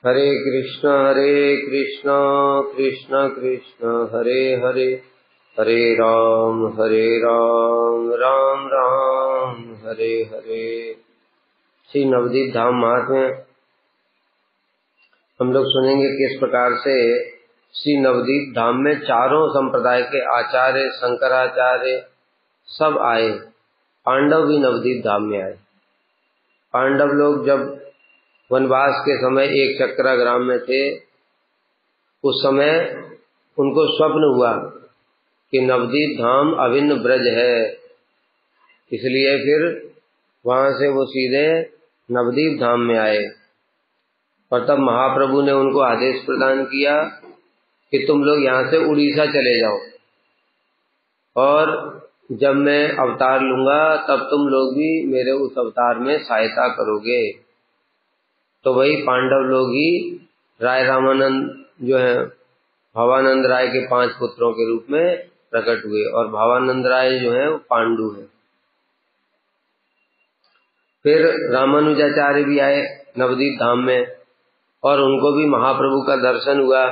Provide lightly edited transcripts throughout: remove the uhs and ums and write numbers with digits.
हरे कृष्ण कृष्ण कृष्ण हरे हरे, हरे राम राम राम हरे हरे। श्री नवदीप धाम महात्म्य हम लोग सुनेंगे किस प्रकार से श्री नवदीप धाम में चारों संप्रदाय के आचार्य, शंकराचार्य सब आए। पांडव भी नवदीप धाम में आए। पांडव लोग जब वनवास के समय एक चक्राग्राम में थे, उस समय उनको स्वप्न हुआ कि नवदीप धाम अभिन्न ब्रज है, इसलिए फिर वहां से वो सीधे नवदीप धाम में आए। और तब महाप्रभु ने उनको आदेश प्रदान किया कि तुम लोग यहाँ से उड़ीसा चले जाओ, और जब मैं अवतार लूंगा तब तुम लोग भी मेरे उस अवतार में सहायता करोगे। तो वही पांडव लोग ही राय रामानंद जो है भावानंद राय के 5 पुत्रों के रूप में प्रकट हुए, और भावानंद राय जो है वो पांडु है। फिर रामानुजाचार्य भी आए नवदीप धाम में, और उनको भी महाप्रभु का दर्शन हुआ,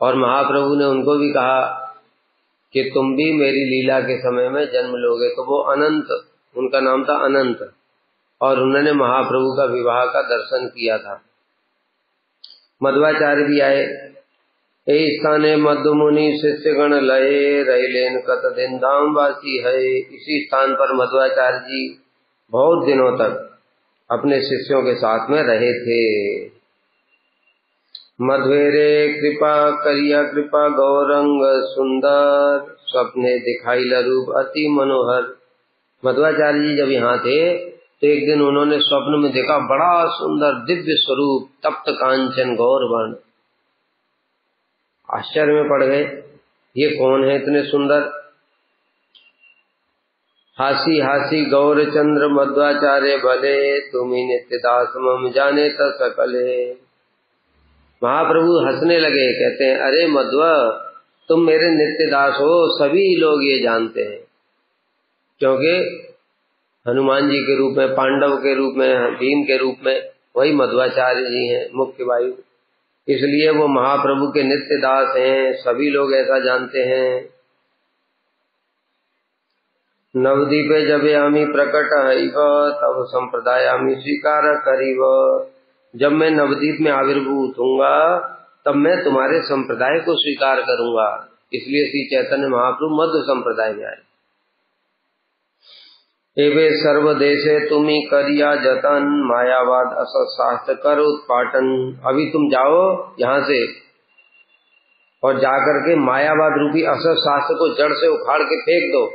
और महाप्रभु ने उनको भी कहा कि तुम भी मेरी लीला के समय में जन्म लोगे। तो वो अनंत, उनका नाम था अनंत, और उन्होंने महाप्रभु का विवाह का दर्शन किया था। मध्वाचार्य भी आए। ए स्थाने मध्य मुनि शिष्यगण लये, रहिलेन कत दिन धाम वासी है। इसी स्थान पर मध्वाचार्य जी बहुत दिनों तक अपने शिष्यों के साथ में रहे थे। मध्वेरे कृपा करिया कृपा गौरंग सुंदर, स्वप्ने दिखाई लरूप अति मनोहर। मध्वाचार्य जी जब यहाँ थे तो एक दिन उन्होंने स्वप्न में देखा बड़ा सुंदर दिव्य स्वरूप, तप्त कांचन गौर वर्ण। आश्चर्य में पड़ गए, ये कौन है इतने सुंदर। हासी हासी गौर चंद्र मध्वाचार्य भले, तुम्ही नित्य दास मम जाने त सकले। महाप्रभु हंसने लगे, कहते हैं अरे मध्वा, तुम मेरे नित्य दास हो, सभी लोग ये जानते हैं। क्योंकि हनुमान जी के रूप में, पांडव के रूप में, भीम के रूप में वही मध्वाचार्य जी हैं मुख्य वायु, इसलिए वो महाप्रभु के नित्य दास हैं, सभी लोग ऐसा जानते हैं। नवदीपे जब आमी प्रकट हईव, तब संप्रदाय आमी स्वीकार करीव। जब मैं नवदीप में आविर्भूत होऊंगा तब मैं तुम्हारे संप्रदाय को स्वीकार करूंगा। इसलिए श्री चैतन्य महाप्रभु मध्व संप्रदाय में आए। एवे सर्वदेशे तुम्ही करिया जतन, मायावाद असत शास्त्र कर उत्पाटन। अभी तुम जाओ यहाँ से और जाकर के मायावाद रूपी असत शास्त्र को जड़ से उखाड़ के फेंक दो।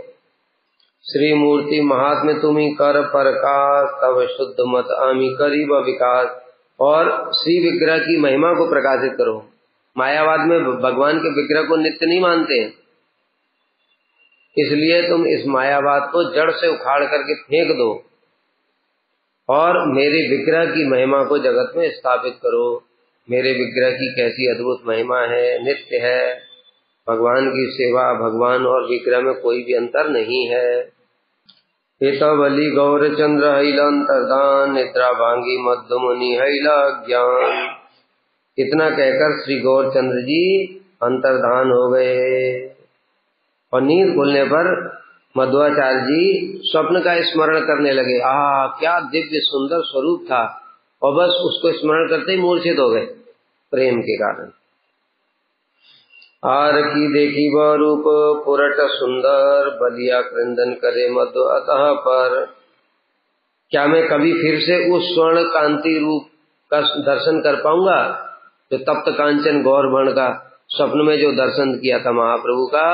श्री मूर्ति महात्म्य तुम्ही कर प्रकाश, तब शुद्ध मत आमी करीब विकास। और श्री विग्रह की महिमा को प्रकाशित करो। मायावाद में भगवान के विग्रह को नित्य नहीं मानते हैं, इसलिए तुम इस मायावाद को जड़ से उखाड़ करके फेंक दो और मेरे विग्रह की महिमा को जगत में स्थापित करो। मेरे विग्रह की कैसी अद्भुत महिमा है, नित्य है। भगवान की सेवा, भगवान और विग्रह में कोई भी अंतर नहीं है। हितवली गौर चंद्र हैला अंतर्दान, निद्रा भांगी मध्य मुनि हैला ज्ञान। इतना कहकर श्री गौर चंद्र जी अंतर्धान हो गए, और नींद खुलने पर मध्वाचार्य जी स्वप्न का स्मरण करने लगे। क्या दिव्य सुंदर स्वरूप था, और बस उसको स्मरण करते ही मूर्छित हो गए प्रेम के कारण। आर की देखी वह रूप पुरट सुंदर, बलिया क्रंदन करे मध्व अतः पर। क्या मैं कभी फिर से उस स्वर्ण कांति रूप का दर्शन कर पाऊंगा जो तप्त कांचन गौर वर्ण का स्वप्न में जो दर्शन किया था महाप्रभु का,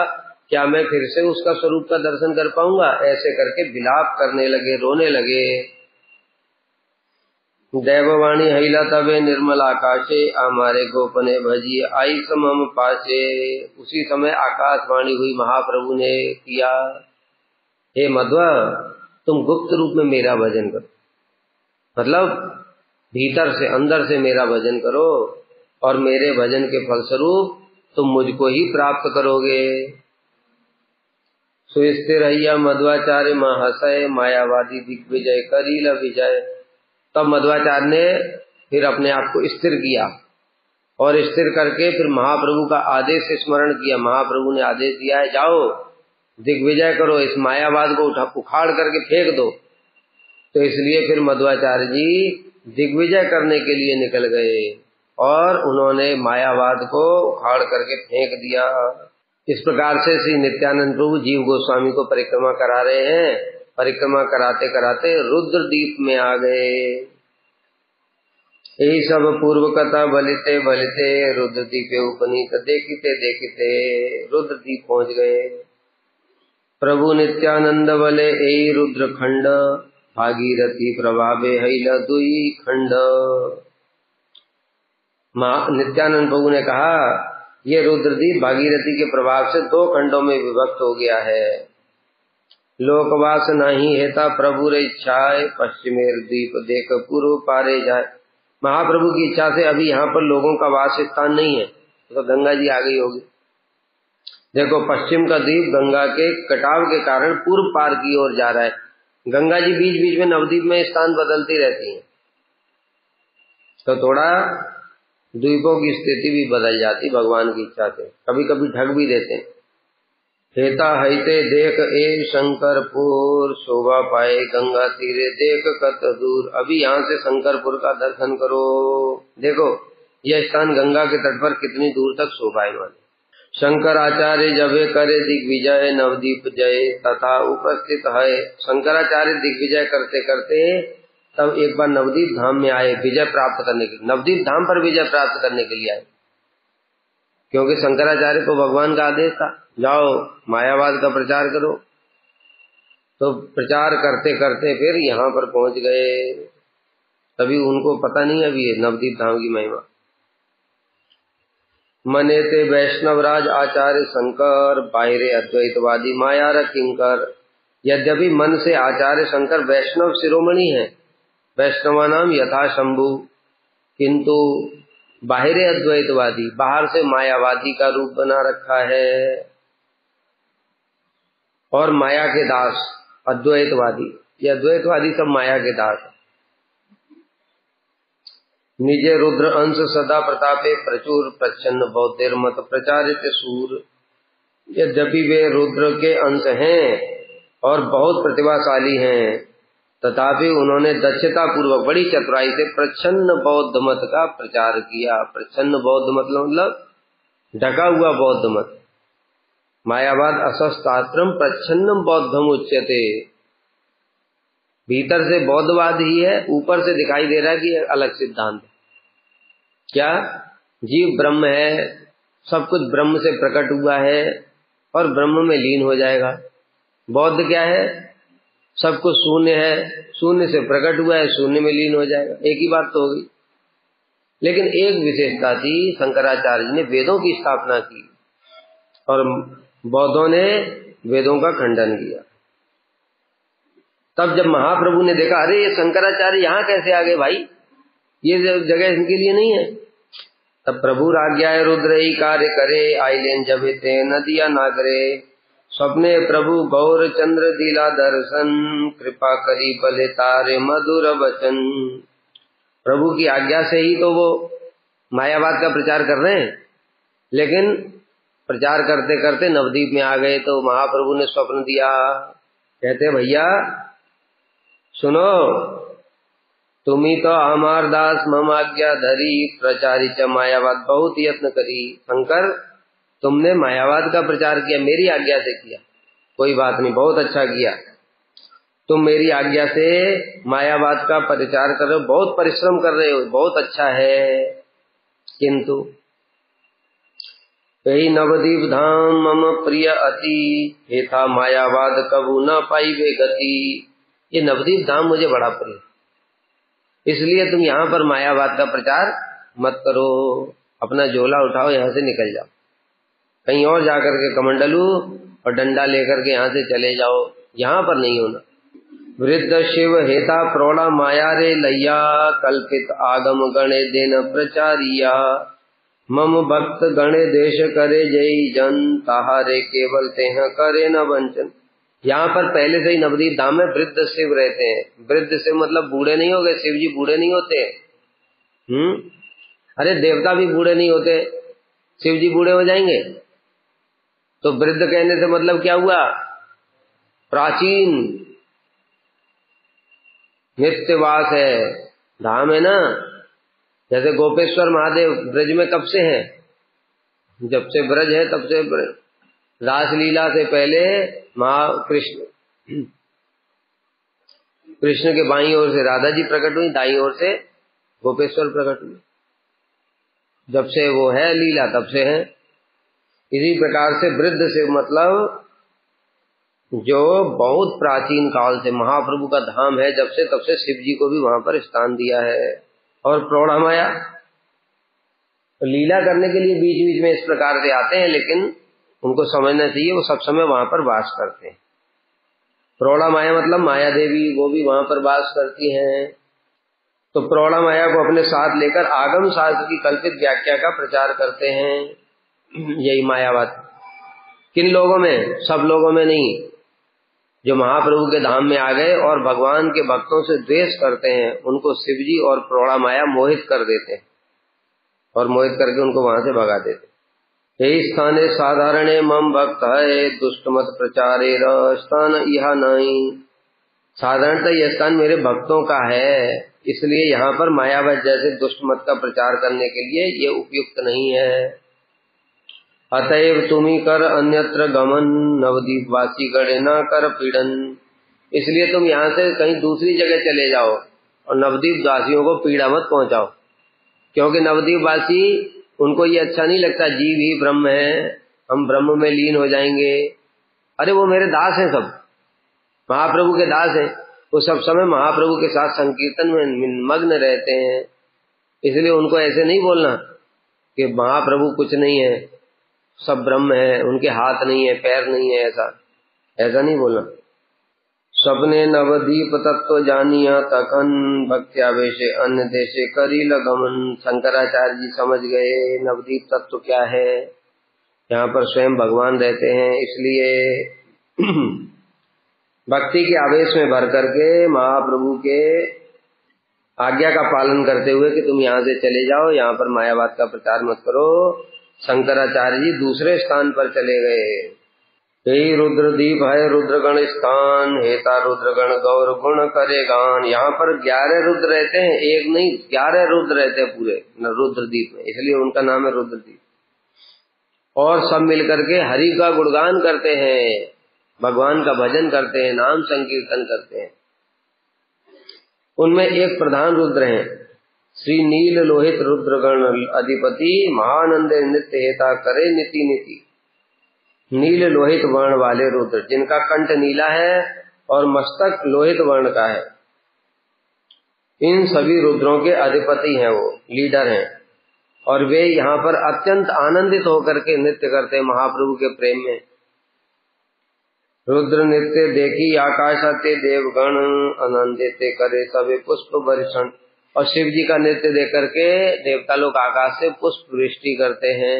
क्या मैं फिर से उसका स्वरूप का दर्शन कर पाऊंगा? ऐसे करके विलाप करने लगे, रोने लगे। देववाणी हैला तबे निर्मल आकाशे, हमारे गोपने भजी आई समम पासे। उसी समय आकाशवाणी हुई, महाप्रभु ने किया, हे मध्वा, तुम गुप्त रूप में मेरा भजन करो। मतलब भीतर से, अंदर से मेरा भजन करो, और मेरे भजन के फलस्वरूप तुम मुझको ही प्राप्त करोगे। सुस्थिर हैया मध्वाचार्य महाशय, मायावादी दिग्विजय करील विजय। तब मध्वाचार्य ने फिर अपने आप को स्थिर किया और स्थिर करके फिर महाप्रभु का आदेश स्मरण किया। महाप्रभु ने आदेश दिया है, जाओ दिग्विजय करो, इस मायावाद को उखाड़ करके फेंक दो। तो इसलिए फिर मध्वाचार्य जी दिग्विजय करने के लिए निकल गए और उन्होंने मायावाद को उखाड़ करके फेंक दिया। इस प्रकार से श्री नित्यानंद प्रभु जीव गोस्वामी को परिक्रमा करा रहे हैं। परिक्रमा कराते कराते रुद्रदीप में आ गए। यही सब पूर्व कथा बलिते बलिते रुद्रदीपे उपनीत देखते देखते रुद्रदीप पहुंच गए। प्रभु नित्यानंद बले यही रुद्र खंड भागीरथी प्रभावे हैल दुई खंड। नित्यानंद प्रभु ने कहा, ये रुद्रदीप भागीरथी के प्रभाव से 2 खंडों में विभक्त हो गया है। लोकवास नहीं हेता प्रभु रे इच्छाए, पश्चिमेर द्वीप देख पूर्व पारे जाए। महाप्रभु की इच्छा से अभी यहाँ पर लोगों का वास स्थान नहीं है, तो गंगा जी आ गई होगी। देखो पश्चिम का द्वीप गंगा के कटाव के कारण पूर्व पार की ओर जा रहा है। गंगा जी बीच बीच में नवद्वीप में स्थान बदलती रहती है, तो थोड़ा द्वीपों की स्थिति भी बदल जाती भगवान की इच्छा से, कभी कभी ढक भी देते हैं। हेता हैते देख ए शंकरपुर, शोभा पाए गंगा तीरे देख कत दूर। अभी यहाँ से शंकरपुर का दर्शन करो। देखो यह स्थान गंगा के तट पर कितनी दूर तक शोभायमान है। शंकराचार्य जबे करे दिग्विजय नवदीप जय तथा उपस्थित है। शंकराचार्य दिग्विजय करते करते तब एक बार नवदीप धाम में आए विजय प्राप्त करने के लिए। नवदीप धाम पर विजय प्राप्त करने के लिए आए, क्योंकि शंकराचार्य को भगवान का आदेश था, जाओ मायावाद का प्रचार करो। तो प्रचार करते करते फिर यहाँ पर पहुंच गए। तभी उनको पता नहीं अभी है नवदीप धाम की महिमा। मनेते वैष्णवराज आचार्य शंकर, बाहिरे अद्वैतवादी माया किंकर। यद्यपि मन से आचार्य शंकर वैष्णव शिरोमणि है, वैष्णवा नाम यथा शंभु, किंतु बाहिरे अद्वैतवादी, बाहर से मायावादी का रूप बना रखा है। और माया के दास अद्वैतवादी, ये अद्वैतवादी सब माया के दास। निजे रुद्र अंश सदा प्रतापे प्रचुर, प्रच्छन्न बौद्धेर मत प्रचारित सूर। यद्यपि वे रुद्र के अंश हैं और बहुत प्रतिभाशाली हैं, तथापि उन्होंने दक्षता पूर्वक बड़ी चतुराई से प्रच्छन्न बौद्ध मत का प्रचार किया। प्रच्छन्न बौद्ध मतलब ढका हुआ बौद्ध मत। मायावाद असस्तात्रम प्रच्छन्न बौद्धम उच्यते। भीतर से बौद्धवाद ही है, ऊपर से दिखाई दे रहा है कि अलग सिद्धांत। क्या जीव ब्रह्म है, सब कुछ ब्रह्म से प्रकट हुआ है और ब्रह्म में लीन हो जाएगा। बौद्ध क्या है, सब कुछ शून्य है, शून्य से प्रकट हुआ है, शून्य में लीन हो जाएगा। एक ही बात तो होगी। लेकिन एक विशेषता थी, शंकराचार्य जी ने वेदों की स्थापना की और बौद्धों ने वेदों का खंडन किया। तब जब महाप्रभु ने देखा, अरे ये शंकराचार्य यहाँ कैसे आ गए भाई, ये जगह इनके लिए नहीं है। तब प्रभु आज्ञा रुद्र ही कार्य करे, आइलेन जब ते नदिया नागरे। स्वप्ने प्रभु गौर चंद्र दिला दर्शन, कृपा करी बले तारे मधुर वचन। प्रभु की आज्ञा से ही तो वो मायावाद का प्रचार कर रहे हैं, लेकिन प्रचार करते करते नवदीप में आ गए तो महाप्रभु ने स्वप्न दिया। कहते भैया सुनो, तुम्ही तो हमार दास मम आज्ञा धरी, प्रचारी च मायावाद बहुत यत्न करी। शंकर तुमने मायावाद का प्रचार किया, मेरी आज्ञा से किया, कोई बात नहीं, बहुत अच्छा किया। तुम मेरी आज्ञा से मायावाद का प्रचार कर रहे हो, बहुत परिश्रम कर रहे हो, बहुत अच्छा है। किंतु यही नवदीप धाम मम प्रिय अति, हेथा मायावाद कबू न पाइबे गति। ये नवदीप धाम मुझे बड़ा प्रिय, इसलिए तुम यहाँ पर मायावाद का प्रचार मत करो। अपना झोला उठाओ, यहाँ से निकल जाओ, कहीं और जाकर के कमंडलू और डंडा लेकर के यहाँ से चले जाओ, यहाँ पर नहीं होना। वृद्ध शिव हेता प्रौढ़ा माया रे लैया, कल्पित आगम गणे देन प्रचारिया। मम भक्त गणे देश करे जय जन, ताहारे केवल तेह करे न वंचन। यहाँ पर पहले से ही नवदीप धाम में वृद्ध शिव रहते हैं। वृद्ध शिव मतलब बूढ़े नहीं हो गए, शिव जी बूढ़े नहीं होते। अरे देवता भी बूढ़े नहीं होते, शिव जी बूढ़े हो जाएंगे? तो वृद्ध कहने से मतलब क्या हुआ? प्राचीन नित्यवास है, धाम है ना। जैसे गोपेश्वर महादेव ब्रज में कब से हैं? जब से ब्रज है तब से ब्रज। रासलीला से पहले कृष्ण के बाईं ओर से राधा जी प्रकट हुई, दाईं ओर से गोपेश्वर प्रकट हुई। जब से वो है लीला तब से है। इसी प्रकार से वृद्ध से मतलब जो बहुत प्राचीन काल से महाप्रभु का धाम है, जब से तब से शिव जी को भी वहां पर स्थान दिया है। और प्रौढ़ा माया तो लीला करने के लिए बीच बीच में इस प्रकार से आते हैं, लेकिन उनको समझना चाहिए वो सब समय वहां पर वास करते हैं। प्रौढ़ा माया मतलब माया देवी, वो भी वहां पर वास करती हैं। तो प्रौढ़ा माया को अपने साथ लेकर आगम शास्त्र की कल्पित व्याख्या का प्रचार करते हैं। यही मायावाद किन लोगों में? सब लोगों में नहीं। जो महाप्रभु के धाम में आ गए और भगवान के भक्तों से द्वेष करते हैं, उनको शिवजी और प्रौढ़ा माया मोहित कर देते हैं और मोहित करके उनको वहां से भगा देते। यही स्थाने साधारणे मम भक्त है दुष्ट मत प्रचारे स्थान यह नहीं। साधारणतः यह स्थान मेरे भक्तों का है, इसलिए यहाँ पर मायावत जैसे दुष्ट मत का प्रचार करने के लिए ये उपयुक्त नहीं है। अतएव तुम्ही कर अन्यत्र गमन नवदीप वासी गणे न कर पीड़न। इसलिए तुम यहाँ से कहीं दूसरी जगह चले जाओ और नवदीप वासियों को पीड़ा मत पहुंचाओ, क्योंकि नवदीप वासी उनको ये अच्छा नहीं लगता, जीव ही ब्रह्म है, हम ब्रह्म में लीन हो जाएंगे। अरे वो मेरे दास हैं, सब महाप्रभु के दास हैं, वो सब समय महाप्रभु के साथ संकीर्तन में मग्न रहते हैं। इसलिए उनको ऐसे नहीं बोलना कि महाप्रभु कुछ नहीं है, सब ब्रह्म है, उनके हाथ नहीं है, पैर नहीं है, ऐसा नहीं बोलना। सपने नवदीप तत्व जानिया तखन भक्त्यावेशे अन्य देशे करी लगमन। शंकराचार्य जी समझ गए नवदीप तत्व क्या है। यहाँ पर स्वयं भगवान रहते हैं, इसलिए भक्ति के आवेश में भर करके महाप्रभु के आज्ञा का पालन करते हुए कि तुम यहाँ से चले जाओ, यहाँ पर मायावाद का प्रचार मत करो। शंकराचार्य जी दूसरे स्थान पर चले गए। यही रुद्रदीप है रुद्रगण स्थान, हेता रुद्रगण गौर गुण करे गान। यहाँ पर 11 रुद्र रहते हैं, एक नहीं 11 रुद्र रहते हैं पूरे रुद्रदीप में, इसलिए उनका नाम है रुद्रदीप। और सब मिलकर के हरि का गुणगान करते हैं, भगवान का भजन करते हैं, नाम संकीर्तन करते हैं। उनमें एक प्रधान रुद्र हैं, श्री नील लोहित रुद्रगण अधिपति महानंद नित्य हेता करे नीति नीति। नील लोहित वर्ण वाले रुद्र, जिनका कंठ नीला है और मस्तक लोहित वर्ण का है, इन सभी रुद्रों के अधिपति हैं, वो लीडर हैं। और वे यहाँ पर अत्यंत आनंदित होकर के नृत्य करते हैं महाप्रभु के प्रेम में। रुद्र नृत्य देखी आकाशाते देवगण आनंदित करे सभी पुष्प वर्षण। और शिव जी का नृत्य देख करके देवता लोग आकाश से पुष्प वृष्टि करते हैं।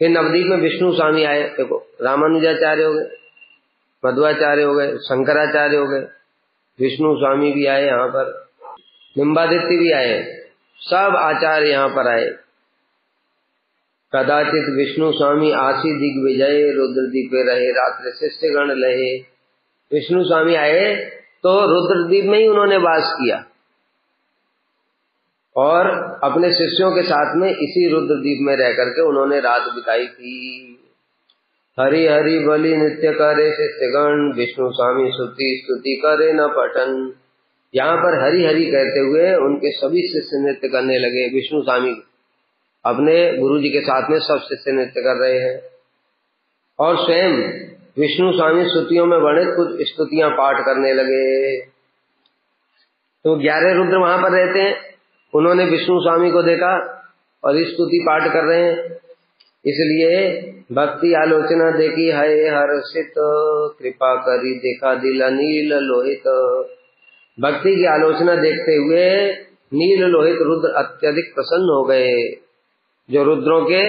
फिर नवदीप में विष्णु स्वामी आए, देखो रामानुजाचार्य हो गए, मध्वाचार्य हो गए, शंकराचार्य हो गए, विष्णु स्वामी भी आए यहाँ पर, निम्बादित्य भी आए, सब आचार्य यहाँ पर आए। कदाचित विष्णु स्वामी आशी दिग्विजय रुद्रदीप रहे रात्रि शिष्यगण लहे। विष्णु स्वामी आए तो रुद्रदीप में ही उन्होंने वास किया और अपने शिष्यों के साथ में इसी रुद्रदीप में रह करके उन्होंने रात बिताई थी। हरि हरि बलि नित्य करे शिष्यगण विष्णु स्वामी स्तुति करे न पठन। यहाँ पर हरि हरि कहते हुए उनके सभी शिष्य नृत्य करने लगे। विष्णु स्वामी अपने गुरु जी के साथ में सब शिष्य नृत्य कर रहे हैं और स्वयं विष्णु स्वामी स्तुतियों में वर्णित कुछ स्तुतियां पाठ करने लगे। तो 11 रुद्र वहां पर रहते हैं, उन्होंने विष्णु स्वामी को देखा और स्तुति पाठ कर रहे हैं। इसलिए भक्ति आलोचना देखी है हर्षित कृपा करी देखा दिल नील लोहित। भक्ति की आलोचना देखते हुए नील लोहित रुद्र अत्यधिक प्रसन्न हो गए, जो रुद्रों के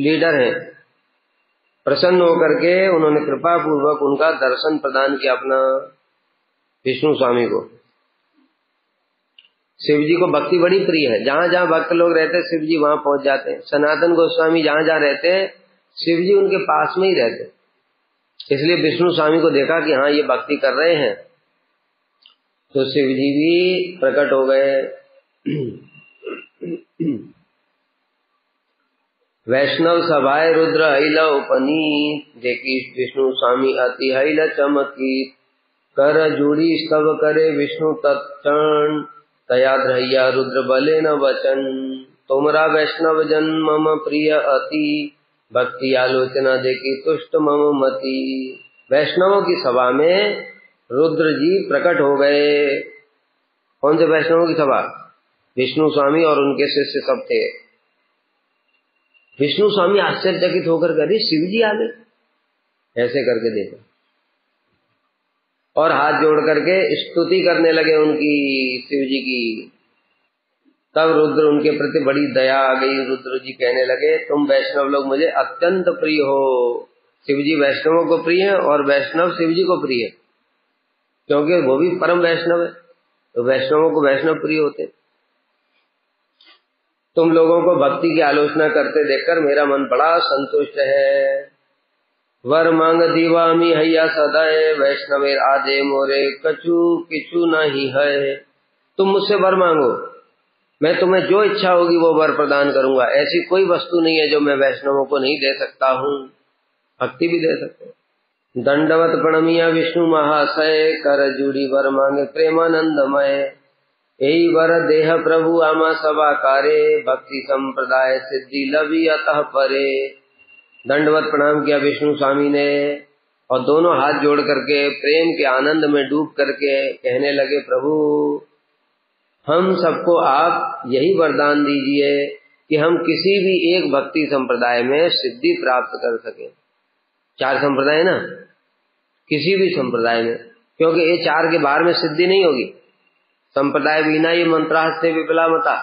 लीडर हैं। प्रसन्न होकर के उन्होंने कृपा पूर्वक उनका दर्शन प्रदान किया अपना विष्णु स्वामी को। शिव जी को भक्ति बड़ी प्रिय है। जहां जहां भक्त लोग रहते हैं शिव जी वहां पहुंच जाते हैं। सनातन गोस्वामी जहां जहां रहते हैं शिव जी उनके पास में ही रहते हैं। इसलिए विष्णु स्वामी को देखा कि हाँ ये भक्ति कर रहे हैं, तो शिव जी भी प्रकट हो गए। वैष्णव सभाए रुद्र हैल उपनीत, देखी विष्णु स्वामी अति हैल चमकीत। कर जुड़ी स्तव करे विष्णु तत्क्षण, तया धैया रुद्र बले न वचन। तुमरा वैष्णव जन मम प्रिय अति, भक्ति आलोचना देखी तुष्ट मम मति। वैष्णवों की सभा में रुद्र जी प्रकट हो गए। कौन से वैष्णवों की सभा? विष्णु स्वामी और उनके शिष्य सब थे। विष्णु स्वामी आश्चर्यचकित होकर कहे शिव जी आ गए, ऐसे करके देखा और हाथ जोड़ करके स्तुति करने लगे उनकी, शिव जी की। तब रुद्र उनके प्रति बड़ी दया आ गई। रुद्र जी कहने लगे तुम वैष्णव लोग मुझे अत्यंत प्रिय हो। शिव जी वैष्णवों को प्रिय है और वैष्णव शिव जी को प्रिय है, क्योंकि वो भी परम वैष्णव है, तो वैष्णवों को वैष्णव प्रिय होते। तुम लोगों को भक्ति की आलोचना करते देखकर मेरा मन बड़ा संतुष्ट है। वर मांग दीवामी हैया सदाए, वैष्णवेर आदे मोरे कछु किछु नहीं है। तुम मुझसे वर मांगो, मैं तुम्हें जो इच्छा होगी वो वर प्रदान करूंगा। ऐसी कोई वस्तु नहीं है जो मैं वैष्णवों को नहीं दे सकता हूँ, भक्ति भी दे सकते हैं। दंडवत प्रणमिया विष्णु महाशय, कर जुड़ी वर मांगे प्रेमानंदमय। यही वर देह प्रभु आमा सभा कारे, भक्ति संप्रदाय सिद्धि लवी अतः परे। दंडवत प्रणाम किया विष्णु स्वामी ने और दोनों हाथ जोड़ करके प्रेम के आनंद में डूब करके कहने लगे प्रभु हम सबको आप यही वरदान दीजिए कि हम किसी भी एक भक्ति संप्रदाय में सिद्धि प्राप्त कर सके। 4 संप्रदाय ना, किसी भी संप्रदाय में, क्योंकि ये 4 के बाहर में सिद्धि नहीं होगी। संप्रदाय बिना ये मंत्रास्ते विपला मता,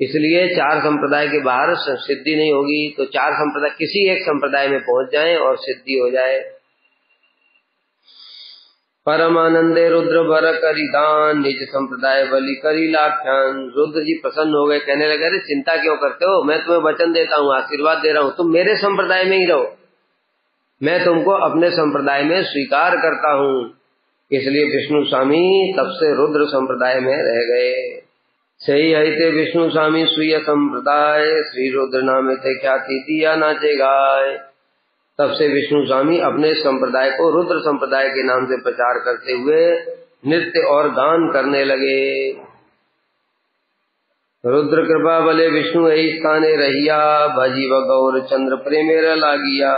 इसलिए 4 संप्रदाय के बाहर सिद्धि नहीं होगी। तो 4 संप्रदाय, किसी एक संप्रदाय में पहुंच जाएं और सिद्धि हो जाए। परमानंदे रुद्र वर करी दान, निज संप्रदाय बलि करी लाख्यान। रुद्र जी प्रसन्न हो गए, कहने लगे अरे चिंता क्यों करते हो, मैं तुम्हें वचन देता हूँ, आशीर्वाद दे रहा हूँ, तुम मेरे संप्रदाय में ही रहो, मैं तुमको अपने संप्रदाय में स्वीकार करता हूँ। इसलिए विष्णु स्वामी तब से रुद्र संप्रदाय में रह गए। सही हईते विष्णु स्वामी स्वीय संप्रदाय, श्री रुद्र नामे थे ख्याति दिया नाचे गाय। तब से विष्णु स्वामी अपने संप्रदाय को रुद्र संप्रदाय के नाम से प्रचार करते हुए नृत्य और गान करने लगे। रुद्र कृपा बले विष्णु यही स्थाने रहिया, भजी व गौर चंद्र प्रेमेर लागिया।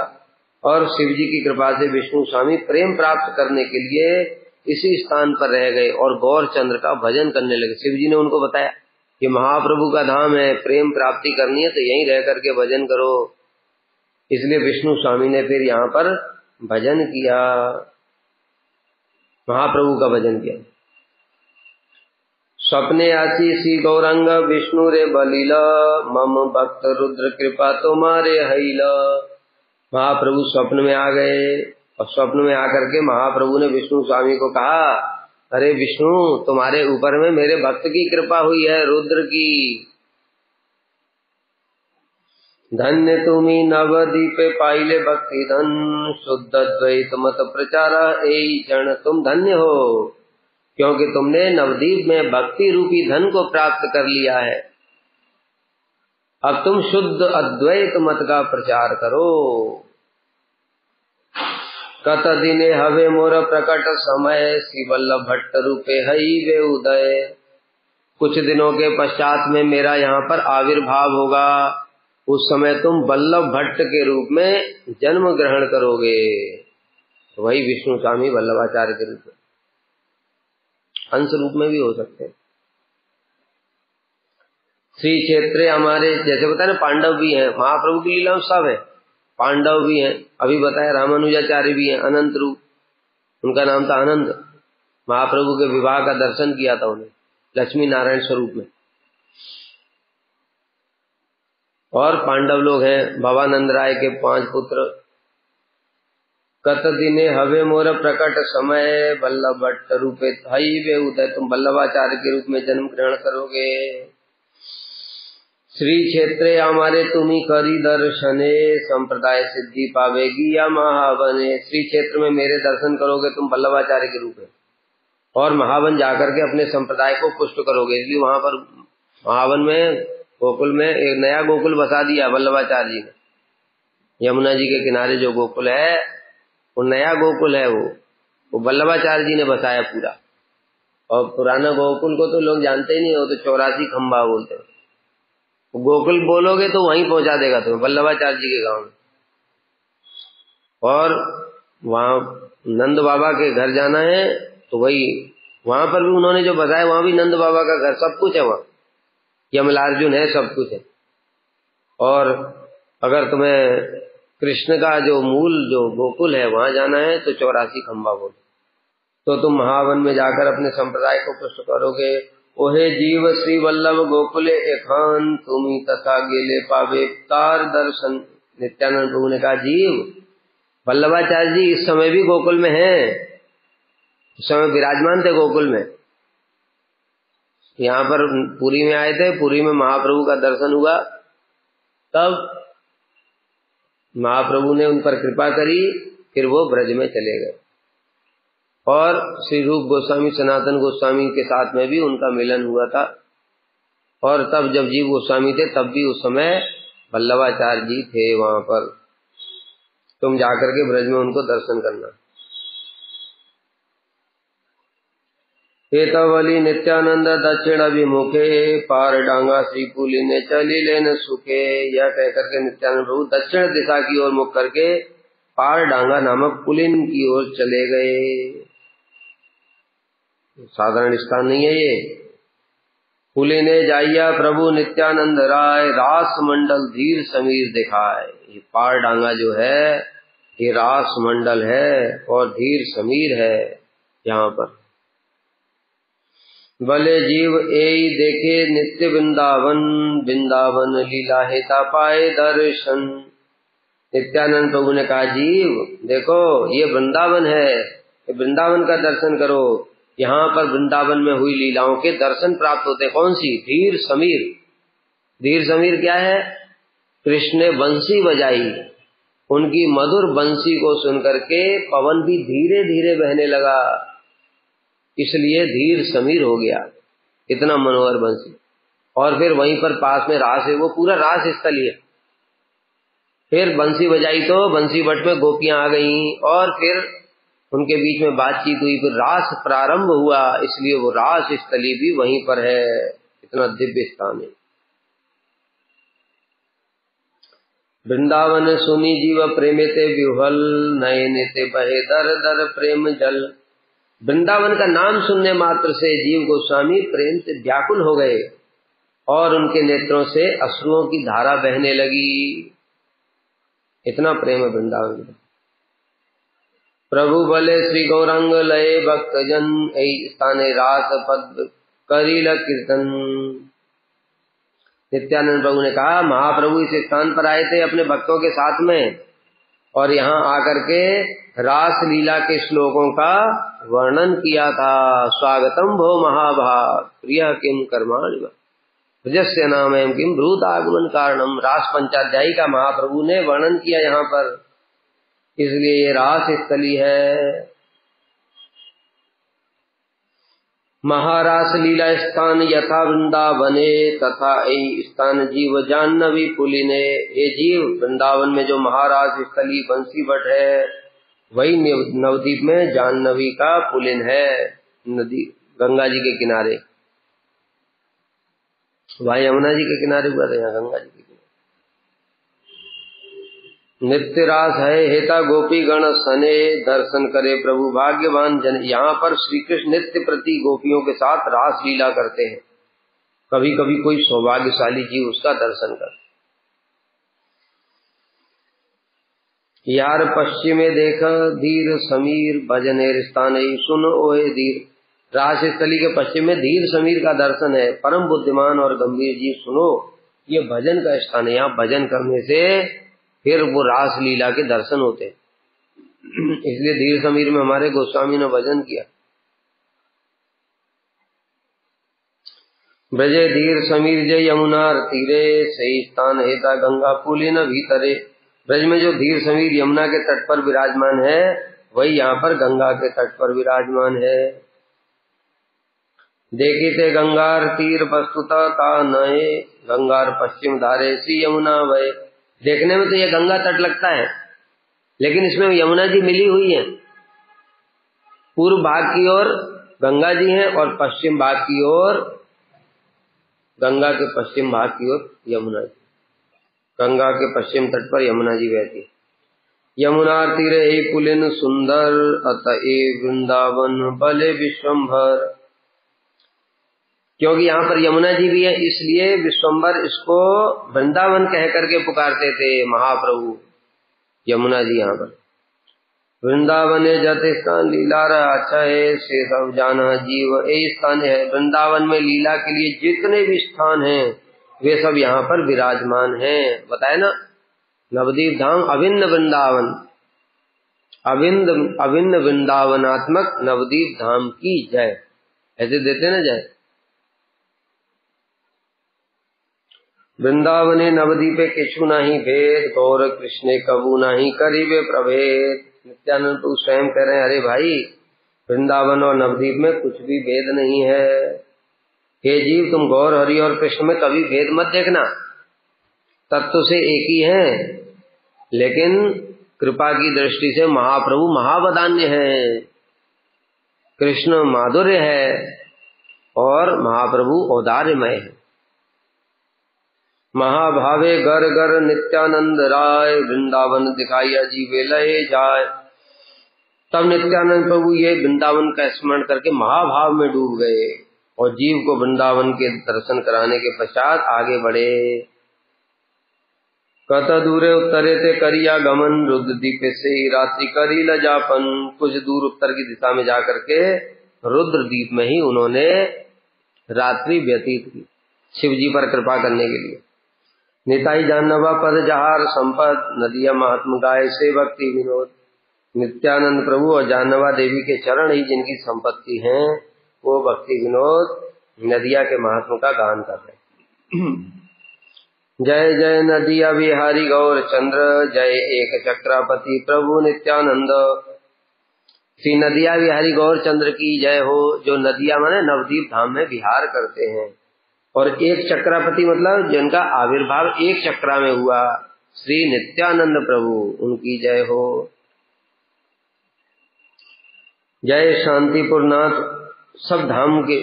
और शिव जी की कृपा से विष्णु स्वामी प्रेम प्राप्त करने के लिए इसी स्थान पर रह गए और गौर चंद्र का भजन करने लगे। शिव जी ने उनको बताया कि महाप्रभु का धाम है, प्रेम प्राप्ति करनी है तो यहीं रह करके भजन करो। इसलिए विष्णु स्वामी ने फिर यहाँ पर भजन किया, महाप्रभु का भजन किया। स्वप्ने आसी सी गौरंग विष्णु रे बलीला, मम भक्त रुद्र कृपा तुम्हारे हैला। महाप्रभु स्वप्न में आ गए और स्वप्न में आकर के महाप्रभु ने विष्णु स्वामी को कहा अरे विष्णु तुम्हारे ऊपर में मेरे भक्त की कृपा हुई है, रुद्र की। धन्य तुम्ही नवदीपे पाइले भक्ति धन, शुद्ध द्वैत मत प्रचारा एई क्षण। तुम धन्य हो क्योंकि तुमने नवदीप में भक्ति रूपी धन को प्राप्त कर लिया है। अब तुम शुद्ध अद्वैत मत का प्रचार करो। कत दिने हवे मोर प्रकट समय, श्री वल्लभ भट्ट रूपे हई वे उदय। कुछ दिनों के पश्चात में मेरा यहाँ पर आविर्भाव होगा, उस समय तुम वल्लभ भट्ट के रूप में जन्म ग्रहण करोगे। वही विष्णु स्वामी वल्लभाचार्य के रूप में, अंश रूप में भी हो सकते हैं। श्री क्षेत्रे हमारे जैसे बताया ना, पांडव भी हैं, महाप्रभु की लीला सब है, पांडव भी हैं, अभी बताया रामानुजाचार्य भी हैं, अनंत रूप, उनका नाम था अनंत। महाप्रभु के विवाह का दर्शन किया था उन्हें लक्ष्मी नारायण स्वरूप में। और पांडव लोग हैं भवानंद राय के 5 पुत्र, कत दिने हवे मोर प्रकट समय बल्लभ भट्ट रूपे हई वे उदय। तुम बल्लभाचार्य के रूप में जन्म ग्रहण करोगे। श्री क्षेत्रे हमारे तुम्ही करी दर्शने संप्रदाय सिद्धि पावेगी या महावने। श्री क्षेत्र में मेरे दर्शन करोगे तुम बल्लभाचार्य के रूप में, और महावन जाकर के अपने संप्रदाय को पुष्ट करोगे। इसलिए वहां पर महावन में गोकुल में एक नया गोकुल बसा दिया वल्लभाचार्य जी ने। यमुना जी के किनारे जो गोकुल है वो नया गोकुल है, वो वल्लभाचार्य जी ने बसाया पूरा। और पुराना गोकुल को तो लोग जानते ही नहीं, हो तो 84 खंबा बोलते हैं। गोकुल बोलोगे तो वहीं पहुंचा देगा तुम्हें, वल्लभाचार्य जी के गांव में। और वहां नंद बाबा के घर जाना है तो वही वहां पर भी उन्होंने जो बताया, वहां भी नंद बाबा का घर, सब कुछ है वहां, यमलार्जुन है, सब कुछ है। और अगर तुम्हें कृष्ण का जो मूल जो गोकुल है वहां जाना है तो 84 खंबा बोलो। तो तुम महावन में जाकर अपने संप्रदाय को पुष्ट करोगे। ओहे जीव श्री वल्लभ गोकुले एखान तुमी तथा गेले पावे तार दर्शन। नित्यानंद प्रभु ने कहा, जीव वल्लभाचार्य जी इस समय भी गोकुल में हैं, इस समय विराजमान थे गोकुल में। यहाँ पर पुरी में आए थे, पुरी में महाप्रभु का दर्शन हुआ, तब महाप्रभु ने उन पर कृपा करी, फिर वो ब्रज में चले गए। और श्री रूप गोस्वामी सनातन गोस्वामी के साथ में भी उनका मिलन हुआ था। और तब जब जीव गोस्वामी थे तब भी उस समय वल्लभाचार्य जी थे वहां पर। तुम जाकर के ब्रज में उनको दर्शन करना। हेतवली नित्यानंद दक्षिण अभिमुखे पार डांगा श्री पुली ने चली लेन सुखे। यह कहकर के नित्यानंद प्रभु दक्षिण दिशा की ओर मुख करके पार डांगा नामक पुलिन की ओर चले गए। साधारण स्थान नहीं है ये। पुलिने जाइया प्रभु नित्यानंद राय रास मंडल धीर समीर दिखाए। ये पार डांगा जो है ये रास मंडल है और धीर समीर है यहाँ पर। भले जीव एई देखे नित्य वृंदावन, वृंदावन लीला हेता पाए दर्शन। नित्यानंद प्रभु ने कहा, जीव देखो ये वृंदावन है, ये वृंदावन का दर्शन करो। यहाँ पर वृंदावन में हुई लीलाओं के दर्शन प्राप्त होते। कौन सी? धीर समीर। धीर समीर क्या है? कृष्ण ने बंसी बजाई, उनकी मधुर बंसी को सुनकर के पवन भी धीरे धीरे बहने लगा, इसलिए धीर समीर हो गया। इतना मनोहर बंसी। और फिर वहीं पर पास में रास है, वो पूरा रास स्थल है। फिर बंसी बजाई तो बंसी बट में गोपियां आ गईं और फिर उनके बीच में बातचीत हुई, फिर रास प्रारंभ हुआ, इसलिए वो रास स्थली भी वहीं पर है। इतना दिव्य स्थान है। वृंदावन सुनी जीव प्रेमिते विह्वल, नयने ते बहे दर दर प्रेम जल। वृंदावन का नाम सुनने मात्र से जीव गोस्वामी प्रेम से व्याकुल हो गए और उनके नेत्रों से अश्रुओं की धारा बहने लगी। इतना प्रेम है वृंदावन में। प्रभु भले श्री गौरांग लय भक्त जन, स्थाने रास पद करील कीर्तन। नित्यानंद प्रभु ने कहा, महाप्रभु इस स्थान पर आए थे अपने भक्तों के साथ में और यहाँ आकर के रास लीला के श्लोकों का वर्णन किया था। स्वागतम भो महाभाग प्रिय किम कर्माणि भजस्य नाम एवं किम ब्रूत आगमन कारणम। रास पंचाध्यायी का महाप्रभु ने वर्णन किया यहाँ पर, इसलिए ये रास स्थली है। महारास लीला स्थान यथा वृंदावने तथा यही स्थान जीव जाह्नवी पुलिने। ये जीव वृंदावन में जो महारास स्थली बंसी बट है, वही नवद्वीप में जाह्नवी का पुलिन है, नदी गंगा जी के किनारे। भाई यमुना जी के किनारे हुआ था, यहाँ गंगा जी के किनारे। नित्य रास है हेता गोपी गण सने, दर्शन करे प्रभु भाग्यवान जन। यहाँ पर श्री कृष्ण नित्य प्रति गोपियों के साथ रास लीला करते हैं। कभी कभी कोई सौभाग्यशाली जीव उसका दर्शन कर। यार पश्चिमे देख धीर समीर भजने स्थान सुन ओहे धीर। रास स्थली के पश्चिम में धीर समीर का दर्शन है। परम बुद्धिमान और गंभीर जीव सुनो, ये भजन का स्थान है। यहाँ भजन करने से फिर वो रास लीला के दर्शन होते हैं। इसलिए धीर समीर में हमारे गोस्वामी ने भजन किया। ब्रजे धीर समीर जय यमुनार तीरे, सही स्थान हेता गंगा पुलिन भीतरे। ब्रज में जो धीर समीर यमुना के तट पर विराजमान है, वही यहाँ पर गंगा के तट पर विराजमान है। देखिते गंगार तीर वस्तुता ता नए, गंगार पश्चिम धारे सी यमुना वय। देखने में तो ये गंगा तट लगता है, लेकिन इसमें यमुना जी मिली हुई है। पूर्व भाग की ओर गंगा जी हैं और पश्चिम भाग की ओर, गंगा के पश्चिम भाग की ओर यमुना जी। गंगा के पश्चिम तट पर यमुना जी बहती। यमुना तीरे ही पुलिन सुंदर, अतए वृंदावन बले विश्वम्भर। क्योंकि यहाँ पर यमुना जी भी है, इसलिए विश्वम्भर इसको वृंदावन कह करके पुकारते थे महाप्रभु। यमुना जी यहाँ पर वृंदावने जते स्थान लीला अच्छा है, से सब जाना जीव ए स्थान है। वृंदावन में लीला के लिए जितने भी स्थान हैं, वे सब यहाँ पर विराजमान हैं। बताए ना, नवदीप धाम अभिन्न वृंदावन, अभिन्न वृंदावनात्मक नवदीप धाम की जय, ऐसे देते ना जय। वृंदावने नवदीपे किछु नहीं भेद, गौर कृष्ण कबू नहीं करीबे प्रभेद। नित्यानंद तो स्वयं कह रहे हैं, अरे भाई वृंदावन और नवदीप में कुछ भी भेद नहीं है। हे जीव, तुम गौर हरि और कृष्ण में कभी भेद मत देखना, तत्व से एक ही है। लेकिन कृपा की दृष्टि से महाप्रभु महावदान्य है, कृष्ण माधुर्य है और महाप्रभु औदार्यमय है। महाभावे गर गर नित्यानंद राय, वृंदावन दिखाइया जीवे लहे जाए। तब नित्यानंद प्रभु ये वृंदावन का स्मरण करके महाभाव में डूब गए और जीव को वृंदावन के दर्शन कराने के पश्चात आगे बढ़े। कत दूरे उत्तरे ते करिया गमन, रुद्रदीप से रात्रि करी लजापन। कुछ दूर उत्तर की दिशा में जाकर के रुद्रदीप में ही उन्होंने रात्रि व्यतीत की, शिव जी पर कृपा करने के लिए। निताई जानवा पद जहार संपद, नदिया महात्म गाय से भक्ति विनोद। नित्यानंद प्रभु और जानवा देवी के चरण ही जिनकी संपत्ति हैं, वो भक्ति विनोद नदिया के महात्म का गान कर रहे। जय जय नदिया बिहारी गौर चंद्र, जय एक चक्रापति प्रभु नित्यानंद। श्री नदिया बिहारी गौर चंद्र की जय हो, जो नदिया माने नवदीप धाम में विहार करते हैं। और एक चक्रापति मतलब जिनका आविर्भाव एक चक्रा में हुआ, श्री नित्यानंद प्रभु, उनकी जय हो। जय शांतिपुर नाथ, सब धाम के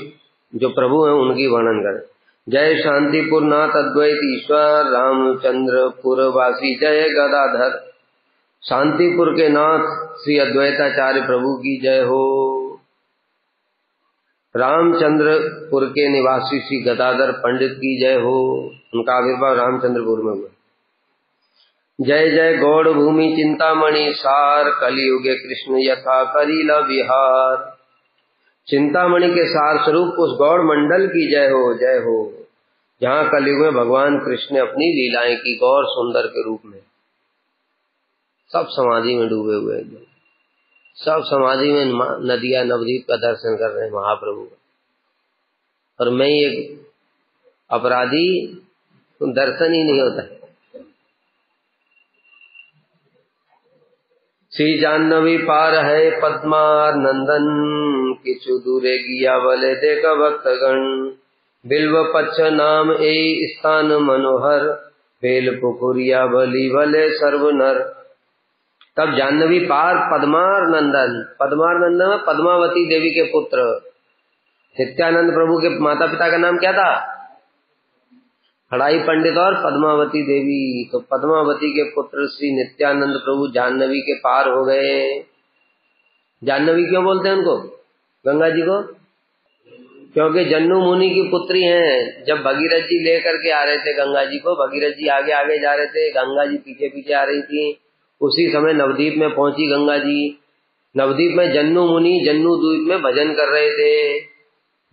जो प्रभु हैं उनकी वर्णन करें। जय शांतिपुर नाथ अद्वैत ईश्वर रामचंद्र पुरवासी, जय गदाधर। शांतिपुर के नाथ श्री अद्वैताचार्य प्रभु की जय हो। रामचंद्रपुर के निवासी श्री गदाधर पंडित की जय हो, उनका आविर्भाव रामचंद्रपुर में हुआ। जय जय गौड़ भूमि चिंतामणि सार, कलियुगे कृष्ण यथा करीला विहार। चिंतामणि के सार स्वरूप उस गौड़ मंडल की जय हो, जहाँ कलयुग में भगवान कृष्ण ने अपनी लीलाएं की गौर सुंदर के रूप में। सब समाधि में डूबे हुए हैं, सब समाधि में नदिया नवदीप का दर्शन कर रहे हैं महाप्रभु का। और मैं एक अपराधी, तो दर्शन ही नहीं होता है। श्री जाह्नवी पार है पद्मार नंदन, किछु दूरे गिया बले देख भक्तगण। बिल्व पच्छ नाम ए स्थान मनोहर, बेल पुकुरिया बली बले सर्व नर। तब जाह्नवी पार पद्मार नंदन, पद्मार नंदन पद्मावती देवी के पुत्र। नित्यानंद प्रभु के माता पिता का नाम क्या था? हड़ाई पंडित और पद्मावती देवी। तो पद्मावती के पुत्र श्री नित्यानंद प्रभु जाह्नवी के पार हो गए। जाह्नवी क्यों बोलते हैं उनको, गंगा जी को? क्योंकि जन्नू मुनि की पुत्री हैं। जब भगीरथ जी लेकर के आ रहे थे गंगा जी को, भगीरथ जी आगे आगे जा रहे थे, गंगा जी पीछे पीछे आ रही थी। उसी समय नवदीप में पहुंची गंगा जी। नवदीप में जन्नू मुनि जन्नू द्वीप में भजन कर रहे थे।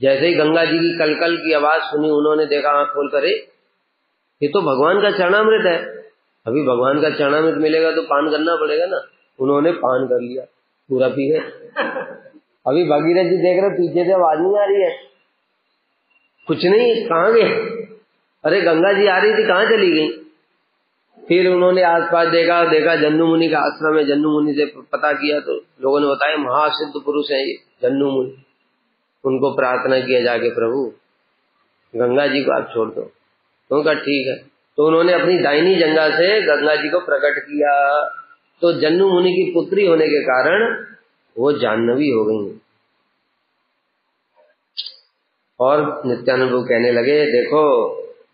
जैसे ही गंगा जी की कलकल की आवाज सुनी, उन्होंने देखा आंख खोल कर, ये तो भगवान का चरणामृत है। अभी भगवान का चरणामृत मिलेगा तो पान करना पड़ेगा ना। उन्होंने पान कर लिया, पूरा पी गए। अभी भगीरथ जी देख रहे पीछे से आवाज नहीं आ रही है, कुछ नहीं, कहाँ गए? अरे गंगा जी आ रही थी, कहाँ चली गई? फिर उन्होंने आसपास देखा जन्नू मुनि का आश्रम है। जन्नू मुनि से पता किया तो लोगों ने बताया महासिद्ध पुरुष है ये जन्नू मुनि। उनको प्रार्थना किया जाके, प्रभु गंगा जी को आप छोड़ दो। तो कहा ठीक है। तो उन्होंने अपनी दाहिनी जंघा से गंगा जी को प्रकट किया। तो जन्नू मुनि की पुत्री होने के कारण वो जाह्नवी हो गई। और नित्यानंद कहने लगे, देखो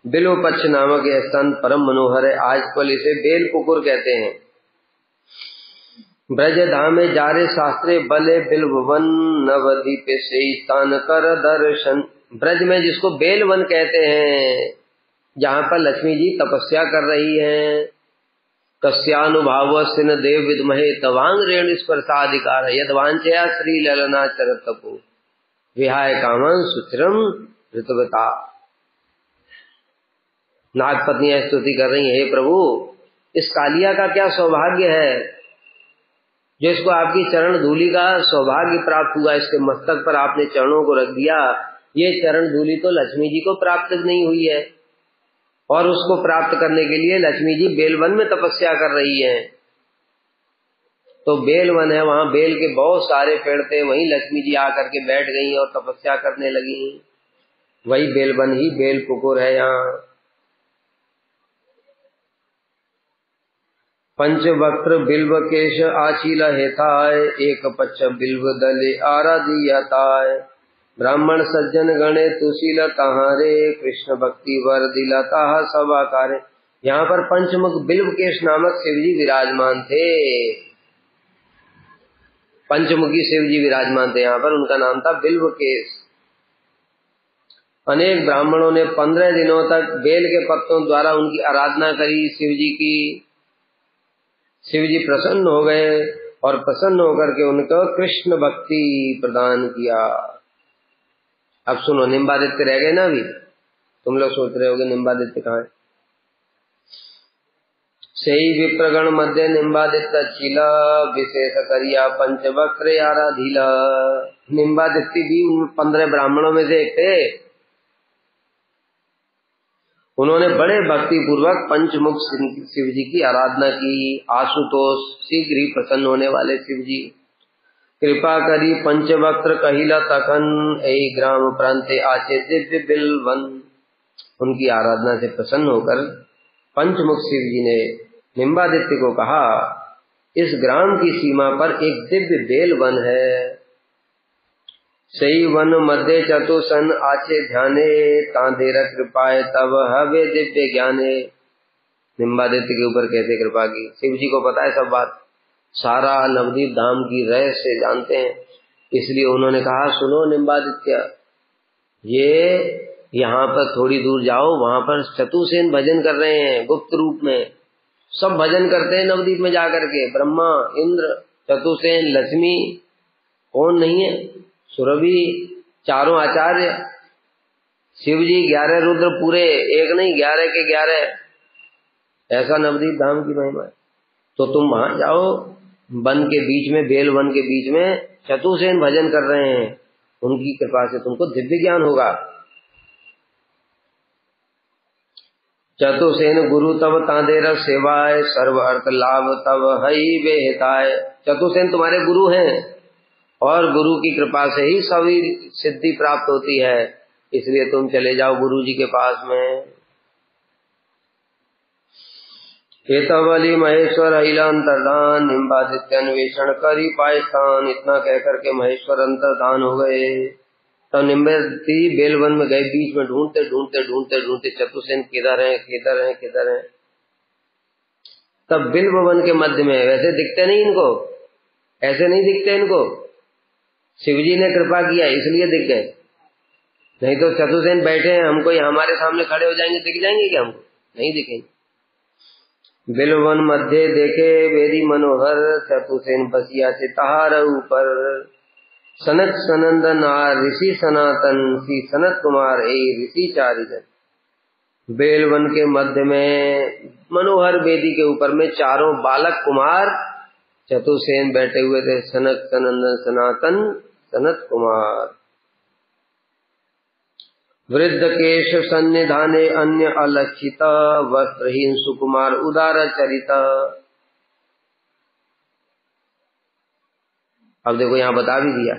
बिल्व पक्ष नामक यह स्तन परम मनोहर है, आजकल इसे बेल कुकुर कहते हैं। ब्रज धामे जारे शास्त्रे बले बिल्व वन नवदीप से स्थान कर दर्शन। ब्रज में जिसको बेल वन कहते हैं, जहाँ पर लक्ष्मी जी तपस्या कर रही हैं। कस्यानुभाव सिन देव विद्महे तवांग रेणु स्पर्शाधिकार यदवांचया श्री ललना चरत तपो विहाय कामन सुचिरम ऋतवता। नागपत्नियां स्तुति कर रही है, हे प्रभु इस कालिया का क्या सौभाग्य है जिसको आपकी चरण धूलि का सौभाग्य प्राप्त हुआ। इसके मस्तक पर आपने चरणों को रख दिया। ये चरण धूलि तो लक्ष्मी जी को प्राप्त नहीं हुई है, और उसको प्राप्त करने के लिए लक्ष्मी जी बेलवन में तपस्या कर रही हैं। तो बेलवन है, वहां बेल के बहुत सारे पेड़ थे, वहीं लक्ष्मी जी आकर के बैठ गई और तपस्या करने लगी। वही बेलवन ही बेल कुकुर है। यहाँ पंचवक्त्र बिल्व केश आचील हेताय एक पच्च बिल्व दले आराधियताय ब्राह्मण सज्जन गणे तुशील तहारे कृष्ण भक्ति वर दिलता सवाकारे। यहाँ पर पंचमुख बिल्व केश नामक शिवजी विराजमान थे। पंचमुखी शिवजी विराजमान थे यहाँ पर, उनका नाम था बिल्व केश। अनेक ब्राह्मणों ने 15 दिनों तक बेल के पत्तों द्वारा उनकी आराधना करी शिवजी की। शिवजी प्रसन्न हो गए और प्रसन्न होकर के उनको कृष्ण भक्ति प्रदान किया। अब सुनो, निम्बादित्य रह गए ना। अभी तुम लोग सोच रहे होगे निम्बादित्य कहाँ है। सही विप्रगण मध्य निम्बादित्य चीला विशेष करिया पंचवक्र आराधीला। निम्बादित्य भी उन 15 ब्राह्मणों में से एक थे। उन्होंने बड़े भक्ति पूर्वक पंचमुख शिव जी की आराधना की। आशुतोष शीघ्र ही प्रसन्न होने वाले शिव जी कृपा करी पंचवक्त्र कहिला तखन ऐ ग्राम प्रांते आचे दिव्य बिल्वन। उनकी आराधना से प्रसन्न होकर पंचमुख शिव जी ने निम्बादित्य को कहा, इस ग्राम की सीमा पर एक दिव्य बेल वन है। सही वन मध्य चतुसन आचे ध्याने तांधेर कृपाए तब हवे दिव्य ज्ञाने। निम्बादित्य के ऊपर कैसे कृपा की। शिव जी को पता है सब बात, सारा नवदीप धाम की रहस्य जानते हैं। इसलिए उन्होंने कहा, सुनो निम्बादित्य, ये यहाँ पर थोड़ी दूर जाओ, वहां पर चतुसेन भजन कर रहे हैं गुप्त रूप में। सब भजन करते हैं नवदीप में जाकर के, ब्रह्मा इंद्र चतुसेन लक्ष्मी, कौन नहीं है, सुरभि, चारों आचार्य, शिव जी 11 रुद्र पूरे, एक नहीं 11 के 11। ऐसा नवदीप धाम की महिमा है। तो तुम वहां जाओ, वन के बीच में, बेल वन के बीच में चतुसेन भजन कर रहे हैं, उनकी कृपा से तुमको दिव्य ज्ञान होगा। चतुसेन गुरु तब तांदेर सेवाय सर्व अर्थ लाभ तब हई बेहताय। चतुसेन तुम्हारे गुरु हैं और गुरु की कृपा से ही सभी सिद्धि प्राप्त होती है, इसलिए तुम चले जाओ गुरु जी के पास में। केतवली महेश्वर अहिला अंतर्धान निम्बादित्य अन्वेषण करी पाए स्थान। इतना कहकर के महेश्वर अंतर्धान हो गए। तब निम्बादित्य बेलवन में गए, बीच में ढूंढते ढूंढते ढूंढते ढूंढते चतुसेन किधर है किधर है किधर है। तब बिल्वन के मध्य में, वैसे दिखते नहीं इनको, ऐसे नहीं दिखते इनको, शिवजी ने कृपा किया इसलिए दिख गए। नहीं तो चतुसेन बैठे हैं, हमको हमारे सामने खड़े हो जाएंगे, दिख जाएंगे क्या हमको? नहीं दिखेंगे। बिल्वन मध्य देखे वेदी मनोहर चतुसेन बसिया से तहार ऊपर। सनक सनंदन ऋषि सनातन श्री सनत कुमार ए ऋषि चारिजन। बेलवन के मध्य में मनोहर वेदी के ऊपर में चारों बालक कुमार चतुर्सेन बैठे हुए थे, सनक सनंदन सनातन सनत कुमार। वृद्ध केश सन्निधाने अन्य अलक्षित, वस्त्रहीन सुकुमार उदार चरित। अब देखो यहाँ बता भी दिया,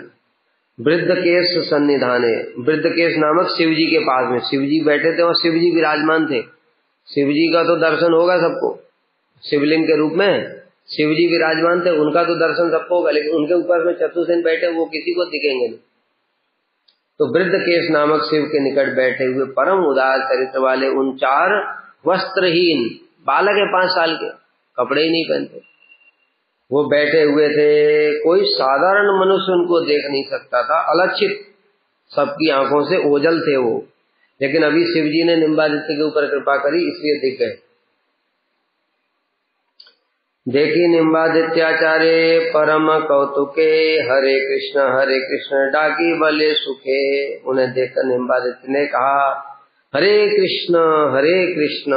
वृद्ध केश सन्निधाने, वृद्ध केश नामक शिव जी के पास में शिव जी बैठे थे और शिव जी विराजमान थे। शिव जी का तो दर्शन होगा सबको, शिवलिंग के रूप में शिव जी विराजमान थे, उनका तो दर्शन सबको होगा, लेकिन उनके ऊपर में चतुर्सेन बैठे वो किसी को दिखेंगे नहीं। तो वृद्ध केश नामक शिव के निकट बैठे हुए परम उदार चरित्र वाले उन चार वस्त्रहीन बालक है, 5 साल के, कपड़े ही नहीं पहनते, वो बैठे हुए थे। कोई साधारण मनुष्य उनको देख नहीं सकता था, अलक्षित, सबकी आंखों से ओझल थे वो। लेकिन अभी शिव जी ने निम्बादित्य के ऊपर कृपा करी, इसलिए दिख गए। देखी निम्बादित्याचार्य परम कौतुके, हरे कृष्ण डाकी बले सुखे। उन्हें देखकर निम्बादित्य ने कहा हरे कृष्ण।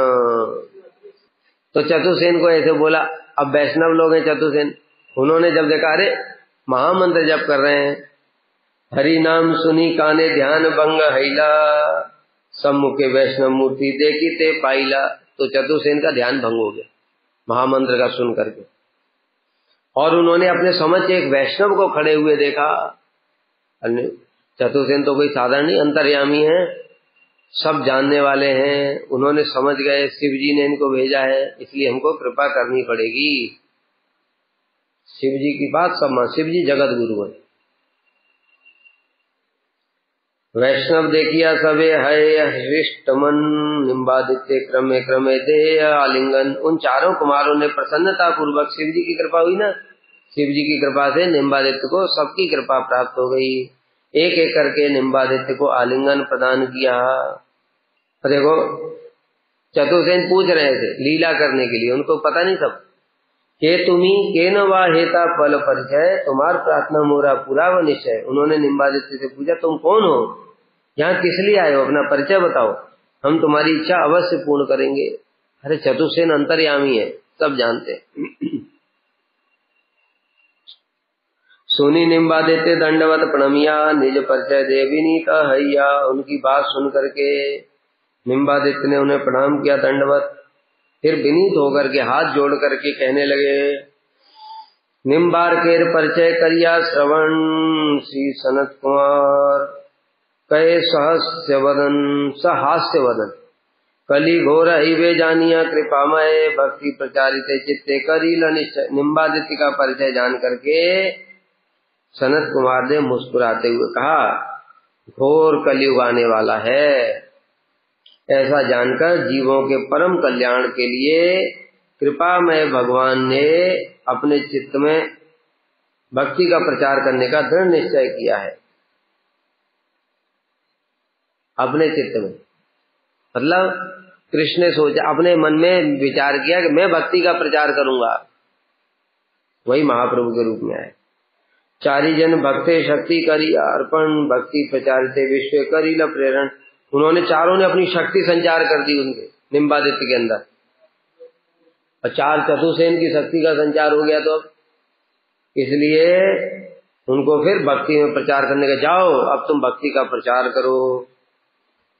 तो चतुर्सेन को ऐसे बोला। अब वैष्णव लोग हैं चतुर्सेन, उन्होंने जब देखा अरे महामंत्र जप कर रहे हैं, हरि नाम सुनी काने ध्यान भंग हैला, सम्मुखे वैष्णव मूर्ति देखी ते पाइला। तो चतुर्सेन का ध्यान भंग हो गया महामंत्र का सुन करके, और उन्होंने अपने समझ एक वैष्णव को खड़े हुए देखा। चतुर्सेन तो कोई साधारण नहीं, अंतर्यामी है, सब जानने वाले हैं। उन्होंने समझ गए शिव जी ने इनको भेजा है, इसलिए हमको कृपा करनी पड़ेगी। शिव जी की बात सब मान, शिव जी जगत गुरु है। वैष्णव देखिया सबे है हृष्टमन, निम्बादित्य क्रमे क्रमे दे आलिंगन। उन चारों कुमारों ने प्रसन्नता पूर्वक, शिव जी की कृपा हुई ना, शिव जी की कृपा से निम्बादित्य को सबकी कृपा प्राप्त हो गई। एक एक करके निम्बादित्य को आलिंगन प्रदान किया। देखो चतुर्सेन पूछ रहे थे लीला करने के लिए, उनको पता नहीं सब के तुम्ही के न वा हेता फल परिचय, तुम्हार प्रार्थना मोरा पूरा व निश्चय। उन्होंने निम्बादित्य से पूछा तुम कौन हो, यहाँ किस लिए आए हो, अपना परिचय बताओ, हम तुम्हारी इच्छा अवश्य पूर्ण करेंगे। अरे चतुर्सेन अंतर्यामी है, सब जानते। सुनी निम्बादित्य दंडवत प्रणमिया, निज परिचय दे विनीत हैया। उनकी बात सुन करके निम्बादित्य ने उन्हें प्रणाम किया दंडवत, फिर विनीत होकर के हाथ जोड़ करके कहने लगे, निम्बार केर परिचय करिया श्रवण, श्री सनत कुमार कहे सहास्य वदन, कली घोर वे जानिया कृपामय, भक्ति प्रचारित चित्ते करील निश्चय। निम्बादित्य का परिचय जान करके सनत कुमार ने मुस्कुराते हुए कहा घोर कलयुग आने वाला है। ऐसा जानकर जीवों के परम कल्याण के लिए कृपामय भगवान ने अपने चित्त में भक्ति का प्रचार करने का दृढ़ निश्चय किया है। अपने चित्त में मतलब कृष्ण ने सोचा, अपने मन में विचार किया कि मैं भक्ति का प्रचार करूंगा, वही महाप्रभु के रूप में आए। चारी जन भक्ते शक्ति करी अर्पण, भक्ति प्रचारित विश्व करी ल प्रेरण। उन्होंने चारों ने अपनी शक्ति संचार कर दी उनके निम्बादित्य के अंदर, और 4 चतुर्सेन की शक्ति का संचार हो गया। तो इसलिए उनको फिर भक्ति में प्रचार करने का, जाओ अब तुम भक्ति का प्रचार करो।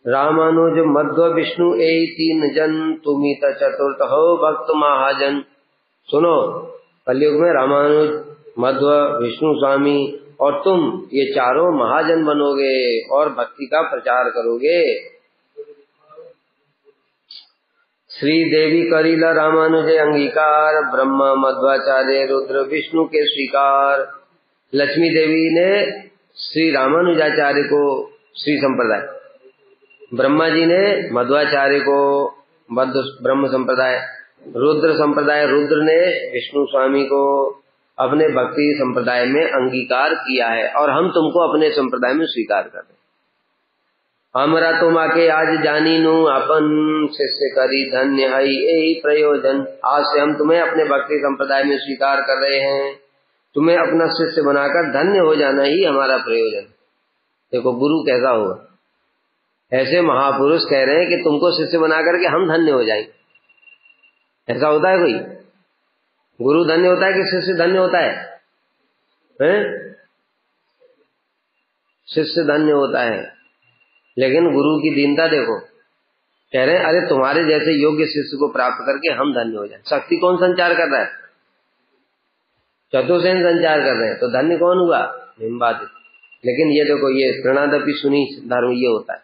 रामानुज मध्व विष्णु ए 3 जन, तुम्ही त चतुर्थ हो भक्त महाजन। सुनो, कलयुग में रामानुज, मध्व, विष्णु स्वामी और तुम, ये चारों महाजन बनोगे और भक्ति का प्रचार करोगे। श्री देवी करीला रामानुजय अंगीकार, ब्रह्मा मध्वाचार्य रुद्र विष्णु के स्वीकार। लक्ष्मी देवी ने श्री रामानुजाचार्य को श्री संप्रदाय, ब्रह्मा जी ने मध्वाचार्य को मध्व ब्रह्म संप्रदाय, रुद्र संप्रदाय रुद्र ने विष्णु स्वामी को अपने भक्ति संप्रदाय में अंगीकार किया है, और हम तुमको अपने संप्रदाय में स्वीकार कर रहे हैं। हमरा तुम आके आज जानी नु अपन, शिष्य करी धन्य है यही प्रयोजन। आज से हम तुम्हें अपने भक्ति संप्रदाय में स्वीकार कर रहे हैं, तुम्हें अपना शिष्य बनाकर धन्य हो जाना ही हमारा प्रयोजन। देखो गुरु कैसा होगा, ऐसे महापुरुष कह रहे हैं कि तुमको शिष्य बना करके हम धन्य हो जाएंगे। ऐसा होता है कोई? गुरु धन्य होता है कि शिष्य धन्य होता है? शिष्य धन्य होता है। लेकिन गुरु की दीनता देखो, कह रहे हैं अरे तुम्हारे जैसे योग्य शिष्य को प्राप्त करके हम धन्य हो जाए। शक्ति कौन संचार कर रहा है? चतुर्सेन संचार कर रहे हैं, तो धन्य कौन हुआ? निम्बादित्य। लेकिन ये देखो, ये प्रणदपि सुनी धर्म ये होता है।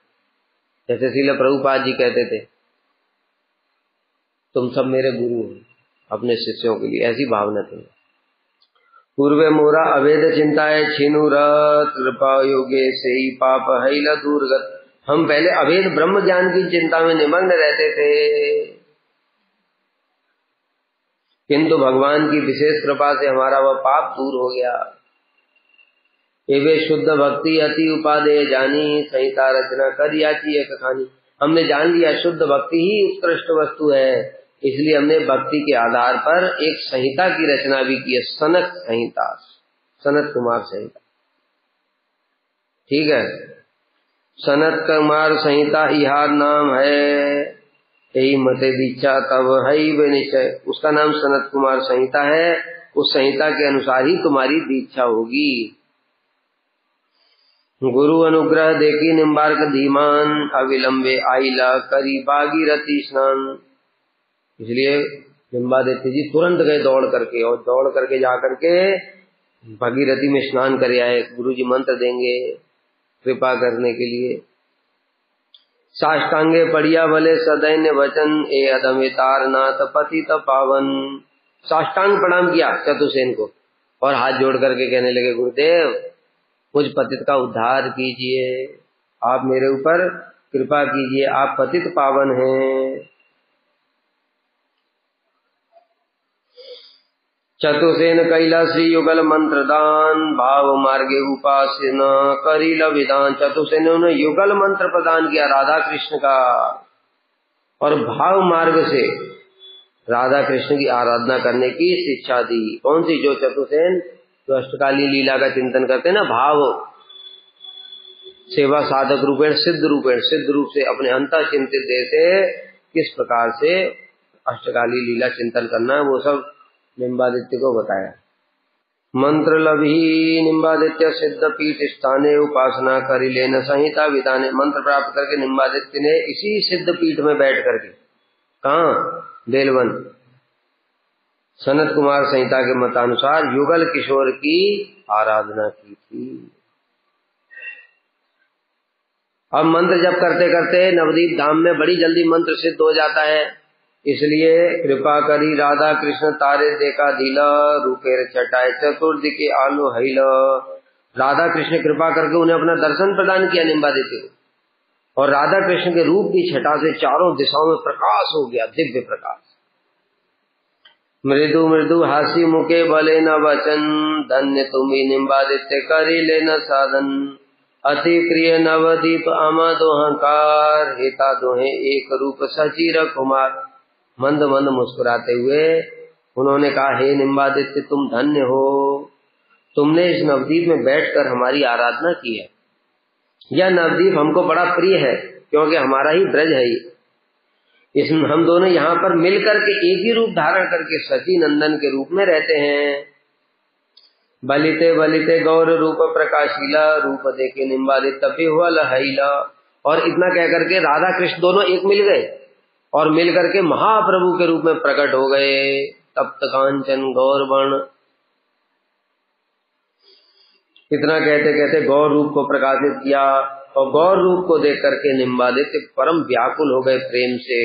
जैसे श्रील प्रभुपाद जी कहते थे, तुम सब मेरे गुरु हो, अपने शिष्यों के लिए ऐसी भावना थी। पूर्वे मोरा अवेद चिंताए छीनु रत कृपा योगे से ही पाप हैला दूरगत। हम पहले अवेद ब्रह्म ज्ञान की चिंता में निमग्न रहते थे, किंतु भगवान की विशेष कृपा से हमारा वह पाप दूर हो गया। एवे शुद्ध भक्ति अति उपादेय जानी, संहिता रचना कर याची एक खानी। हमने जान लिया शुद्ध भक्ति ही उत्कृष्ट वस्तु है, इसलिए हमने भक्ति के आधार पर एक संहिता की रचना भी की है, सनत संहिता, सनत कुमार संहिता। ठीक है, सनत कुमार संहिता इहार नाम है, यही मते दीक्षा तब है वे निश्चय। उसका नाम सनत कुमार संहिता है, उस संहिता के अनुसार ही तुम्हारी दीक्षा होगी। गुरु अनुग्रह देखी निम्बार्क धीमान, अविलंबे आइला करी भागीरथी स्नान। इसलिए निम्बादित्य जी तुरंत गए दौड़ करके, और दौड़ करके जाकर के भागीरथी में स्नान कर आए। गुरु जी मंत्र देंगे कृपा करने के लिए। साष्टांगे पड़िया भले सदैन्य वचन, ए अदमे तारनाथ पतित पावन। साष्टांग प्रणाम किया चतुर्सेन को और हाथ जोड़ करके कहने लगे, गुरुदेव मुझ पतित का उद्धार कीजिए, आप मेरे ऊपर कृपा कीजिए, आप पतित पावन हैं। चतुर्सेन कैला श्री युगल मंत्र दान, भाव मार्गे उपासना करील विधान। चतुर्सेन ने युगल मंत्र प्रदान किया राधा कृष्ण का, और भाव मार्ग से राधा कृष्ण की आराधना करने की शिक्षा दी। कौन सी? जो चतुर्सेन जो अष्टकाली लीला का चिंतन करते हैं ना, भाव सेवा साधक रूपेण सिद्ध रूप से अपने अंतः चिंतित देह से किस प्रकार से अष्टकाली लीला चिंतन करना है, वो सब निम्बादित्य को बताया। मंत्र लभी निम्बादित्य सिद्ध पीठ स्थाने, उपासना करी लेन संहिता विधाने। मंत्र प्राप्त करके निम्बादित्य ने इसी सिद्ध पीठ में बैठ करके, कहाँ? बेलवन, सनत कुमार संहिता के मतानुसार युगल किशोर की आराधना की थी। अब मंत्र जप करते करते नवदीप धाम में बड़ी जल्दी मंत्र सिद्ध हो जाता है, इसलिए कृपा करी राधा कृष्ण तारे देखा धीला, रूपेर चटाए चतुर्दिके आलो हैला। राधा कृष्ण कृपा करके उन्हें अपना दर्शन प्रदान किया निम्बादित्य को, और राधा कृष्ण के रूप की छटा से चारों दिशाओं में प्रकाश हो गया, दिव्य प्रकाश। मृदु मृदु हासी मुके भले न वचन, धन्य तुम्ही निम्बादित्य करी लेना साधन। अति प्रिय नवदीप आमा दोहंकार, हिता दोहे एक रूप सचिर कुमार। मंद मंद मुस्कुराते हुए उन्होंने कहा, हे निम्बादित्य तुम धन्य हो, तुमने इस नवदीप में बैठकर हमारी आराधना की है। यह नवदीप हमको बड़ा प्रिय है, क्योंकि हमारा ही ब्रज है। इसमें हम दोनों यहाँ पर मिलकर के एक ही रूप धारण करके सची नंदन के रूप में रहते हैं। बलिते बलिते गौर रूप प्रकाशीला, रूप देखे निम्बादित्य तपे हुआ लहैला। और इतना कह करके राधा कृष्ण दोनों एक मिल गए और मिल करके महाप्रभु के रूप में प्रकट हो गए। तप्त कांचन गौर वर्ण। इतना कहते कहते गौर रूप को प्रकाशित किया, और गौर रूप को देख करके निम्बादित्य परम व्याकुल हो गए प्रेम से।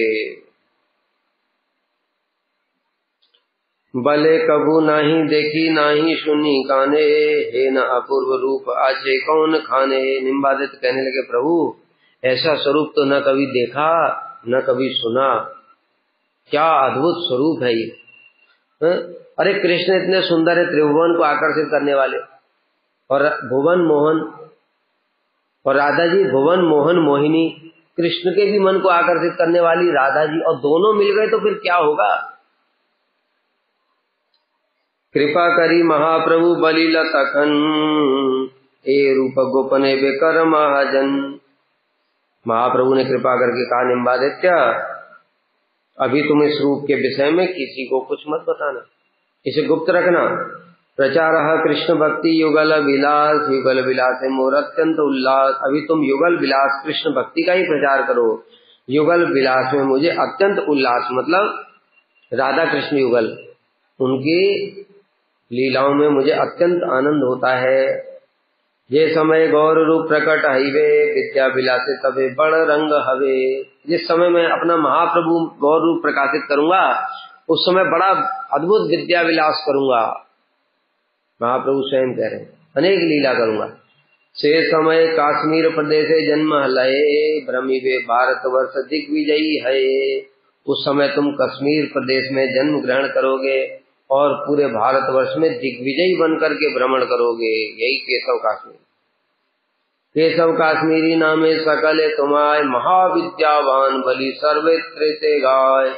भले कबू नाही देखी नाही सुनी काने, हे न अपूर्व रूप आचे कौन खाने। निम्बादित्य कहने लगे, प्रभु ऐसा स्वरूप तो न कभी देखा न कभी सुना, क्या अद्भुत स्वरूप है ये। अरे कृष्ण इतने सुंदर है, त्रिभुवन को आकर्षित करने वाले, और भुवन मोहन, और राधा जी भुवन मोहन मोहिनी, कृष्ण के भी मन को आकर्षित करने वाली राधा जी, और दोनों मिल गए तो फिर क्या होगा। कृपा करी महाप्रभु बलिल तखन, ए रूप गोपने बेकर महाजन। महाप्रभु ने कृपा करके कहा, निम्बादित्य अभी तुम इस रूप के विषय में किसी को कुछ मत बताना, इसे गुप्त रखना। प्रचार कृष्ण भक्ति युगल विलास, युगल विलास है मोर अत्यंत उल्लास। अभी तुम युगल विलास कृष्ण भक्ति का ही प्रचार करो। युगल विलास में मुझे अत्यंत उल्लास, मतलब राधा कृष्ण युगल, उनकी लीलाओं में मुझे अत्यंत आनंद होता है। ये समय गौर रूप प्रकट हईवे, विद्या विलासे तबे बड़ रंग हवे। जिस समय मैं अपना महाप्रभु गौर रूप प्रकाशित करूंगा, उस समय बड़ा अद्भुत विद्या विलास करूंगा। महाप्रभु स्वयं कह रहे हैं, अनेक लीला करूंगा। से समय काश्मीर प्रदेश जन्म लये, भ्रमिवे भारत वर्ष दिग्विजयी है। उस समय तुम कश्मीर प्रदेश में जन्म ग्रहण करोगे और पूरे भारतवर्ष में दिग्विजयी बनकर के भ्रमण करोगे। यही केशव काश्मीर। केशव काश्मीरी नामे सकल तुम्हारे, महाविद्यावान बलि सर्वत्र ते गाय।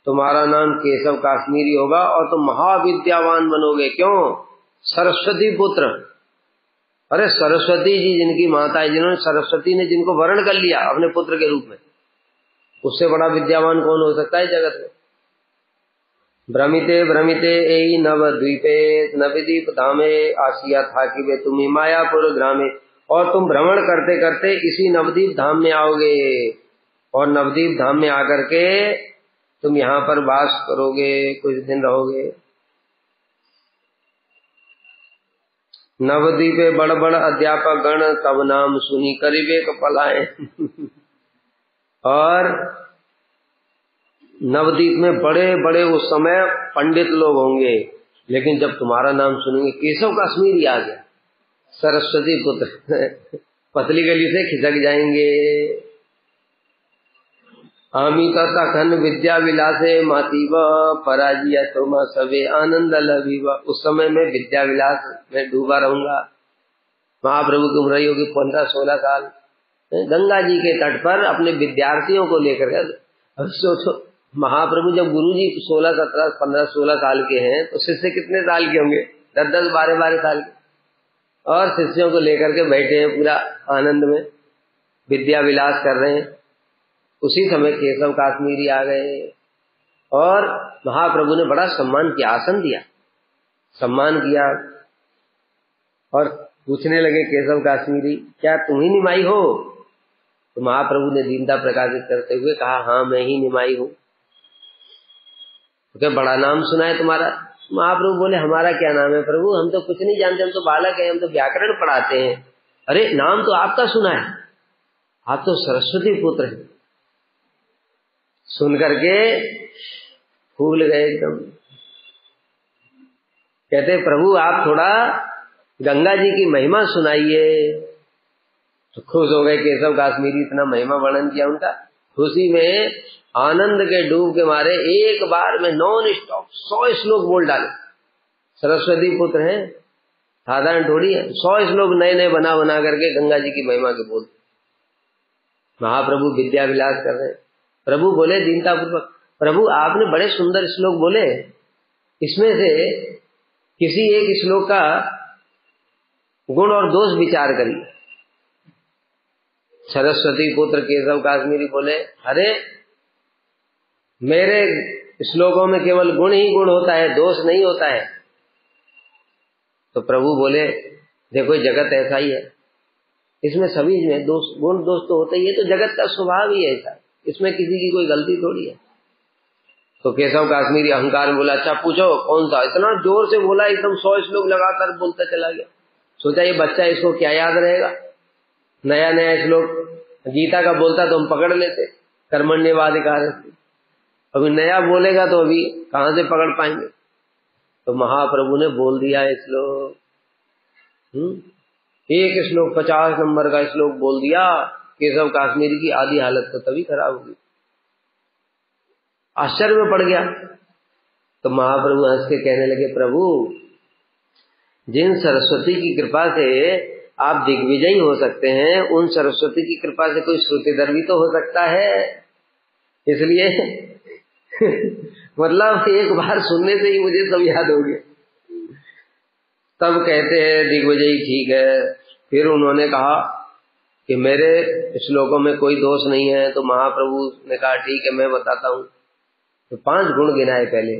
तुम्हारा नाम केशव काश्मीरी होगा और तुम महाविद्यावान बनोगे। क्यों? सरस्वती पुत्र। अरे सरस्वती जी जिनकी माता है, जिन्होंने सरस्वती ने जिनको वर्ण कर लिया अपने पुत्र के रूप में, उससे बड़ा विद्यावान कौन हो सकता है जगत में। भ्रमिते भ्रमिते एई नवद्वीपे, नवद्वीप धामे आसिया था कि वे तुम्ही मायापुर ग्रामे। और तुम भ्रमण करते करते इसी नवद्वीप धाम में आओगे और नवद्वीप धाम में आकर के तुम यहाँ पर वास करोगे, कुछ दिन रहोगे। नवद्वीपे बड़ बड़ अध्यापक गण, तब नाम सुनी करीबे कपलाए। और नवद्वीप में बड़े बड़े उस समय पंडित लोग होंगे, लेकिन जब तुम्हारा नाम सुनेंगे केशव काश्मीरी आ गया, सरस्वती पुत्र, पतली गली से खिसक जाएंगे। अमित तखन विद्या विलासे मातीव, पराजिया तुम सवे आनंद लभीव। उस समय मैं विद्या विलास में डूबा रहूंगा। महाप्रभु की उम्र होगी 15-16 साल, गंगा जी के तट पर अपने विद्यार्थियों को लेकर। अब सोचो, महाप्रभु जब गुरु जी 16, 17, 15, 16 साल के हैं तो शिष्य कितने साल के होंगे? 10-10, 12-12 साल के। और शिष्यों को लेकर के बैठे हैं पूरा आनंद में, विद्या विलास कर रहे हैं। उसी समय केशव काश्मीरी आ गए और महाप्रभु ने बड़ा सम्मान किया, आसन दिया, सम्मान किया और पूछने लगे केशव काश्मीरी, क्या तुम ही निमाई हो? तो महाप्रभु ने दीनता प्रकाशित करते हुए कहा, हाँ मैं ही निमाई हूं। तो क्या बड़ा नाम सुना है तुम्हारा? महाप्रभु बोले, हमारा क्या नाम है प्रभु, हम तो कुछ नहीं जानते, हम तो बालक हैं, हम तो व्याकरण पढ़ाते हैं। अरे नाम तो आपका सुना है, आप तो सरस्वती पुत्र हैं। सुन करके फूल गए एकदम। कहते प्रभु आप थोड़ा गंगा जी की महिमा सुनाइए। तो खुश हो गए केशव काश्मीरी, इतना महिमा वर्णन किया उनका। खुशी में आनंद के डूब के मारे एक बार में नॉन स्टॉप 100 श्लोक बोल डाले। सरस्वती पुत्र हैं, साधारण थोड़ी है। 100 श्लोक नए नए बना बना करके गंगा जी की महिमा के बोलते। महाप्रभु विद्या विलास कर रहे हैं। प्रभु बोले दीनता पूर्वक, प्रभु आपने बड़े सुंदर श्लोक बोले, इसमें से किसी एक श्लोक का गुण और दोष विचार करिए। सरस्वती पुत्र केशव काश्मीरी बोले, अरे मेरे श्लोकों में केवल गुण ही गुण होता है, दोष नहीं होता है। तो प्रभु बोले, देखो जगत ऐसा ही है, इसमें सभी में दोष गुण दोष तो होता ही है, तो जगत का स्वभाव ही ऐसा, इसमें किसी की कोई गलती थोड़ी है। तो केशव काश्मीरी अहंकार में बोला, अच्छा पूछो कौन सा? इतना जोर से बोला, एकदम 100 श्लोक लगातार बोलता चला गया। सोचा ये बच्चा, इसको क्या याद रहेगा? नया नया श्लोक गीता का बोलता तो हम पकड़ लेते, कर्मण्येवाधिकार। अभी नया बोलेगा तो अभी कहां से पकड़ पाएंगे? तो महाप्रभु ने बोल दिया श्लोक, एक श्लोक 50 नंबर का श्लोक बोल दिया। केशव काश्मीरी की आधी हालत तो तभी खराब होगी, आश्चर्य में पड़ गया। तो महाप्रभु हंस के कहने लगे, प्रभु जिन सरस्वती की कृपा से आप दिग्विजयी हो सकते हैं, उन सरस्वती की कृपा से कोई श्रुतिधर भी तो हो सकता है। इसलिए मतलब एक बार सुनने से ही मुझे सब याद हो गया। तब कहते हैं दिग्विजयी ठीक है। फिर उन्होंने कहा कि मेरे श्लोकों में कोई दोष नहीं है। तो महाप्रभु ने कहा ठीक है मैं बताता हूँ। तो 5 गुण गिनाए पहले,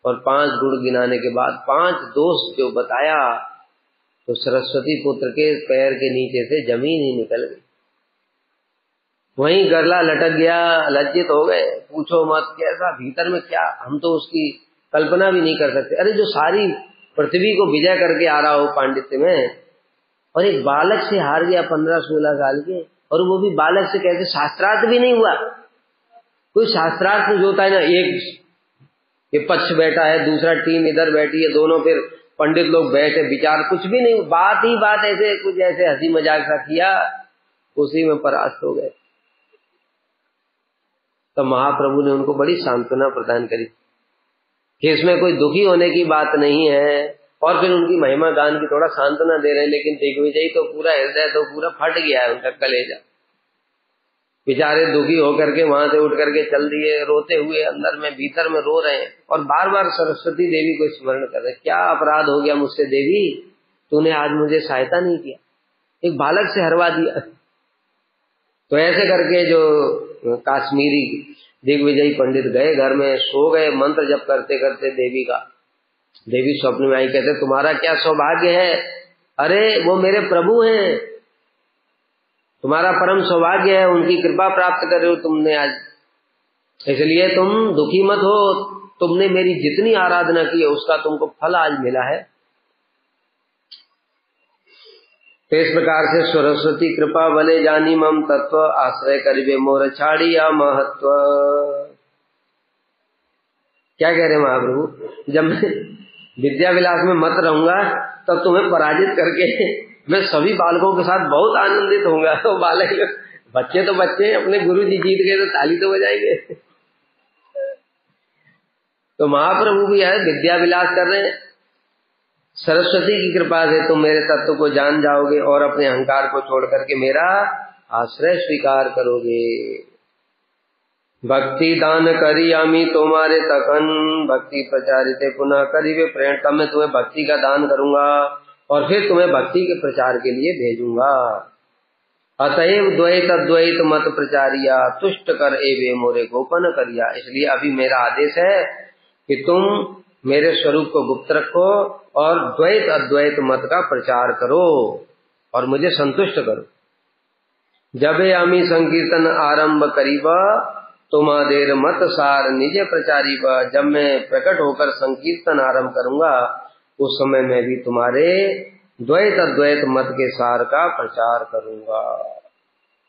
और 5 गुण गिनाने के बाद 5 दोष जो बताया, तो सरस्वती पुत्र के पैर के नीचे से जमीन ही निकल गई। वहीं गरला लटक गया, लज्जित हो गए, पूछो मत कैसा भीतर में क्या, हम तो उसकी कल्पना भी नहीं कर सकते। अरे जो सारी पृथ्वी को विजय करके आ रहा हो पांडित्य में, और एक बालक से हार गया 15-16 साल के, और वो भी बालक से कैसे, शास्त्रार्थ भी नहीं हुआ। कोई शास्त्रार्थ जो होता है ना, एक ये पक्ष बैठा है, दूसरा टीम इधर बैठी है, दोनों फिर पंडित लोग बैठे, विचार कुछ भी नहीं, बात ही बात, ऐसे कुछ ऐसे हंसी मजाक सा किया, उसी में परास्त हो गए। तो महाप्रभु ने उनको बड़ी सांत्वना प्रदान करी कि इसमें कोई दुखी होने की बात नहीं है, और फिर उनकी महिमा गान की थोड़ा सांत्वना दे रहे हैं। लेकिन दिग्विजय तो पूरा हृदय तो पूरा फट गया है, उनका कलेजा, बेचारे दुखी होकर के वहां से उठ करके चल दिए, रोते हुए अंदर में भीतर में रो रहे हैं, और बार बार सरस्वती देवी को स्मरण कर रहे, क्या अपराध हो गया मुझसे देवी, तूने आज मुझे सहायता नहीं किया, एक बालक से हरवा दिया। तो ऐसे करके जो काश्मीरी दिग्विजयी पंडित गए घर में, सो गए मंत्र जप करते करते देवी का। देवी स्वप्न में आई, कहते तुम्हारा क्या सौभाग्य है, अरे वो मेरे प्रभु हैं, तुम्हारा परम सौभाग्य है, उनकी कृपा प्राप्त कर रहे हो तुमने आज, इसलिए तुम दुखी मत हो, तुमने मेरी जितनी आराधना की है उसका तुमको फल आज मिला है। तो इस प्रकार से सरस्वती कृपा बले जानी मम तत्व, आश्रय करिबे मोर छाड़िया महत्व। क्या कह रहे महाप्रभु, जब मैं विद्या विलास में मत रहूंगा तब तुम्हें पराजित करके मैं सभी बालकों के साथ बहुत आनंदित होऊंगा। तो बालक बच्चे तो बच्चे, अपने गुरु जी जीत गए तो ताली तो बजाएंगे। तो महाप्रभु भी है विद्या विलास कर रहे हैं, सरस्वती की कृपा से तुम मेरे तत्व को जान जाओगे और अपने अहंकार को छोड़ करके मेरा आश्रय स्वीकार करोगे। भक्ति दान करियामी तुम्हारे तकन, भक्ति प्रचारिते पुनः करिबे प्रेरण। तब मैं तुम्हें भक्ति का दान करूंगा और फिर तुम्हें भक्ति के प्रचार के लिए भेजूंगा। अतएव द्वैत अद्वैत मत प्रचारिया, तुष्ट कर एवे मोरे गोपन करिया। इसलिए अभी मेरा आदेश है कि तुम मेरे स्वरूप को गुप्त रखो और द्वैत अद्वैत मत का प्रचार करो और मुझे संतुष्ट करो। जबे आमी संकीर्तन आरंभ करीबा, तुम्हादेर मत सार निज प्रचारी बा। जब मैं प्रकट होकर संकीर्तन आरंभ करूंगा उस समय मैं भी तुम्हारे द्वैत अद्वैत मत के सार का प्रचार करूंगा।